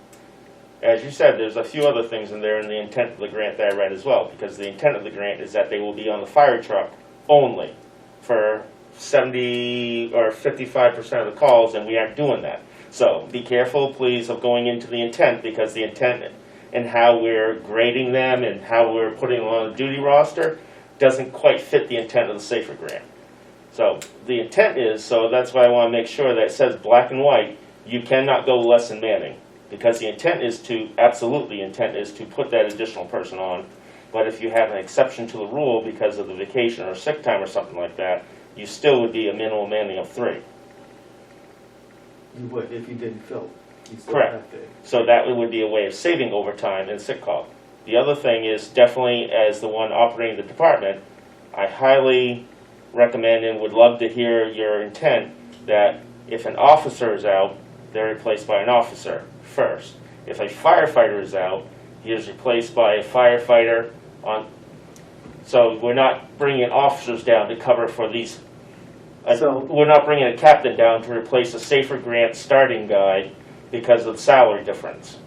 as you said, there's a few other things in there in the intent of the grant that I read as well, because the intent of the grant is that they will be on the fire truck only for 70 or 55% of the calls, and we aren't doing that. So be careful, please, of going into the intent, because the intent and how we're grading them and how we're putting them on a duty roster doesn't quite fit the intent of the SAFER grant. So the intent is, so that's why I want to make sure that it says black and white, you cannot go less than manning, because the intent is to, absolutely intent is to put that additional person on. But if you have an exception to the rule because of the vacation or sick time or something like that, you still would be a minimum manning of 3. You would, if you didn't fill. You'd still Correct. have to. So that would be a way of saving overtime and sick call. The other thing is definitely, as the one operating the department, I highly recommend and would love to hear your intent that if an officer is out, they're replaced by an officer first. If a firefighter is out, he is replaced by a firefighter on. So we're not bringing officers down to cover for these. We're not bringing a captain down to replace a SAFER grant starting guy because of salary difference.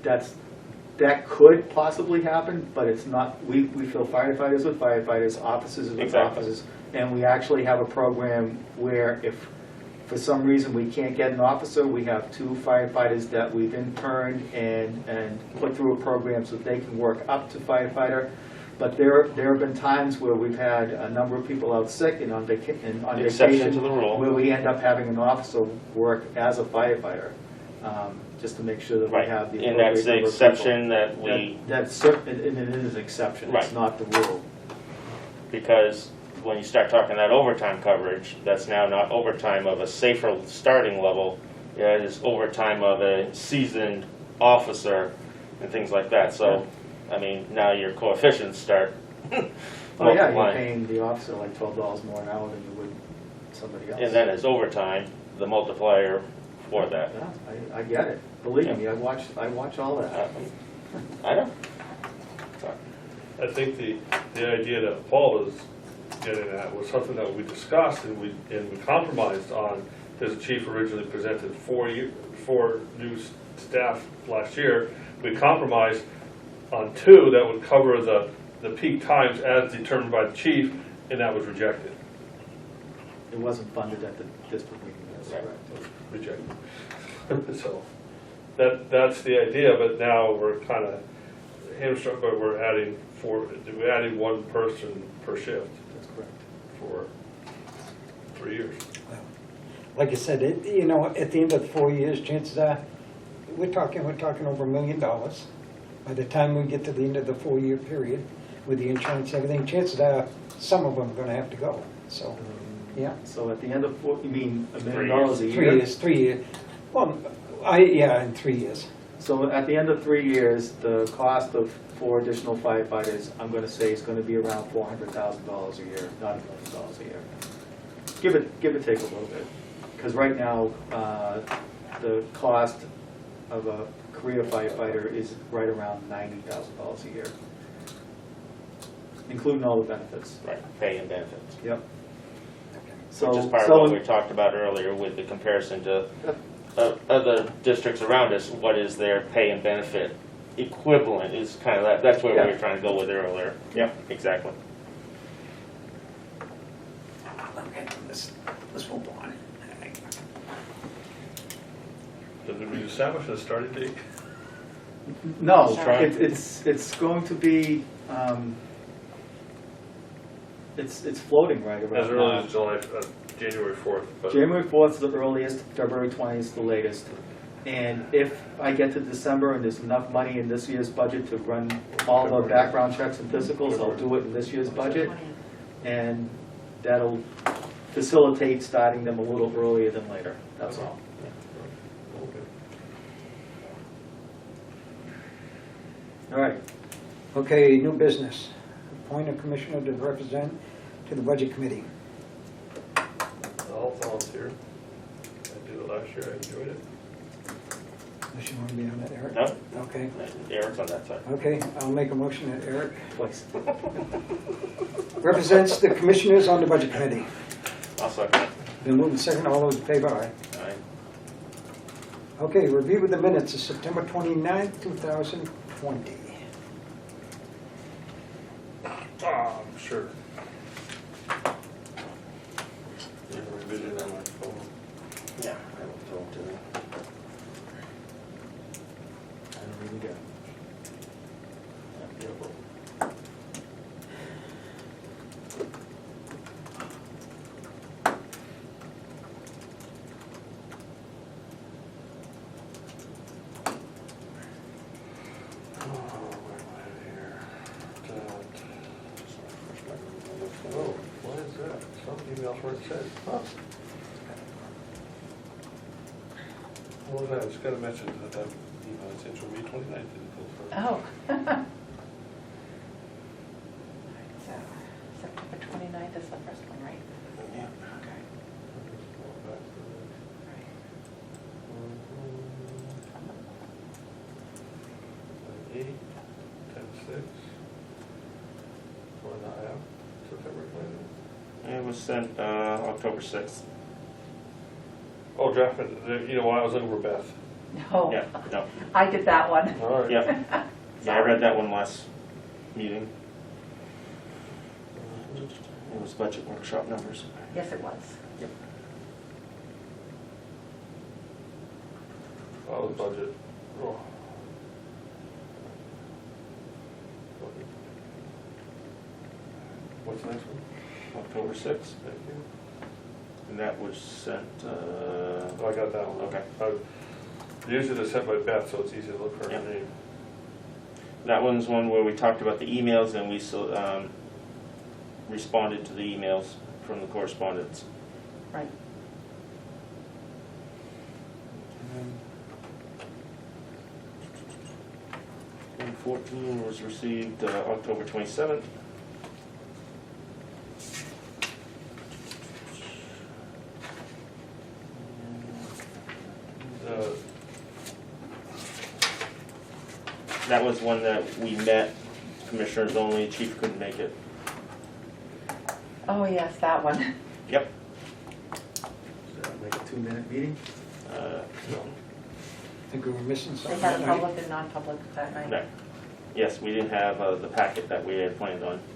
That could possibly happen, but it's not. We fill firefighters with firefighters, officers with Exactly. officers, and we actually have a program where if for some reason we can't get an officer, we have 2 firefighters that we've interned and put through a program so they can work up to firefighter. But there have been times where we've had a number of people out sick and on Exception vacation, to the rule. where we end up having an officer work as a firefighter, just to make sure that we Right, have the and that's the appropriate number of people. exception that we, That's certain, and it is an exception, it's Right. not the rule. because when you start talking that overtime coverage, that's now not overtime of a SAFER starting level, it is overtime of a seasoned officer and things like that. So, I mean, now your coefficients start Oh, yeah, you're multiplying. paying the officer like $12 more an hour than you would somebody else. And then as overtime, the multiplier for that. Yeah, I get it, believe me, I watch all that. I know. I think the idea that Paul is getting at was something that we discussed and we compromised on, because the chief originally presented 4 new staff last year. We compromised on 2 that would cover the peak times as determined by the chief, and that was rejected. It wasn't funded at the district meeting, that's Right. correct. Rejected. So that's the idea, but now we're kind of hamstrung, but we're adding 1 person per shift That's correct. for 3 years. Like I said, you know, at the end of the 4 years, chances are, we're talking over $1 million. By the time we get to the end of the 4-year period, with the insurance, everything, chances are, some of them are gonna have to go, so, yeah. So at the end of 4, you mean $1 million a year? 3 years, 3 years. Well, yeah, in 3 years. So at the end of 3 years, the cost of 4 additional firefighters, I'm gonna say is gonna be around $400,000 a year, not $1 million a year. Give it take a little bit, because right now, the cost of a career firefighter is right around $90,000 a year. including all the benefits. Right, pay and benefits. Yep. So, Which is part of what we talked about earlier with the comparison to other districts around us. What is their pay and benefit equivalent is kind of that's where we were trying to go with earlier. Yeah, exactly. Okay, let's move on. Did we establish a starting date? no, Sure. it's going to be, it's floating right around As early now. as July, January 4th. But January 4th is the earliest, February 20th is the latest. And if I get to December and there's enough money in this year's budget to run all the background checks and physicals, I'll do it in this year's budget. And that'll facilitate starting them a little earlier than later, that's all. Okay. All right, Okay, new business. Appoint a commissioner to represent to the budget committee. I'll volunteer. I did it last year, I enjoyed it. Unless you want to be on that, Eric? No, Okay, Eric's on that side. okay, I'll make a motion that Eric twice. represents the commissioners on the budget committee. I'll second it. Then move in second, all those in favor, aye. All right. Okay, review of the minutes of September 29th, 2020. I'm sure. Yeah, revision on my phone. Yeah, I will throw it to them. I don't really get it. Yeah, well, oh, where am I here? Oh, what is that? Some emails where it said, huh? What was that? I just got a message that email I sent from May 29th didn't go through. Oh. So, September 29th is the first one, right? Yeah. Okay. Eight, 10-6. What did I have? September 29th. It was sent October 6th. Oh, draft, you know what, I was looking for Beth. No. Yeah, no. I did that one. All right. Yeah. Yeah, I read that one last meeting. It was budget workshop numbers. Yes, it was. Oh, the budget. Oh. What's the next one? October 6th, Thank you. and that was sent, Oh, I got that one. okay. Usually they're sent by Beth, so it's easy to look for her Yeah. name. That one's one where we talked about the emails and we responded to the emails from the correspondence. Right. And 14 was received October 27th. That was one that we met, commissioners only, chief couldn't make it. Oh, yes, that one. Yep. Like a 2-minute meeting? No. Think we were missing They something had that night? public and non-public that night. No. Yes, we didn't have the packet that we had planned on.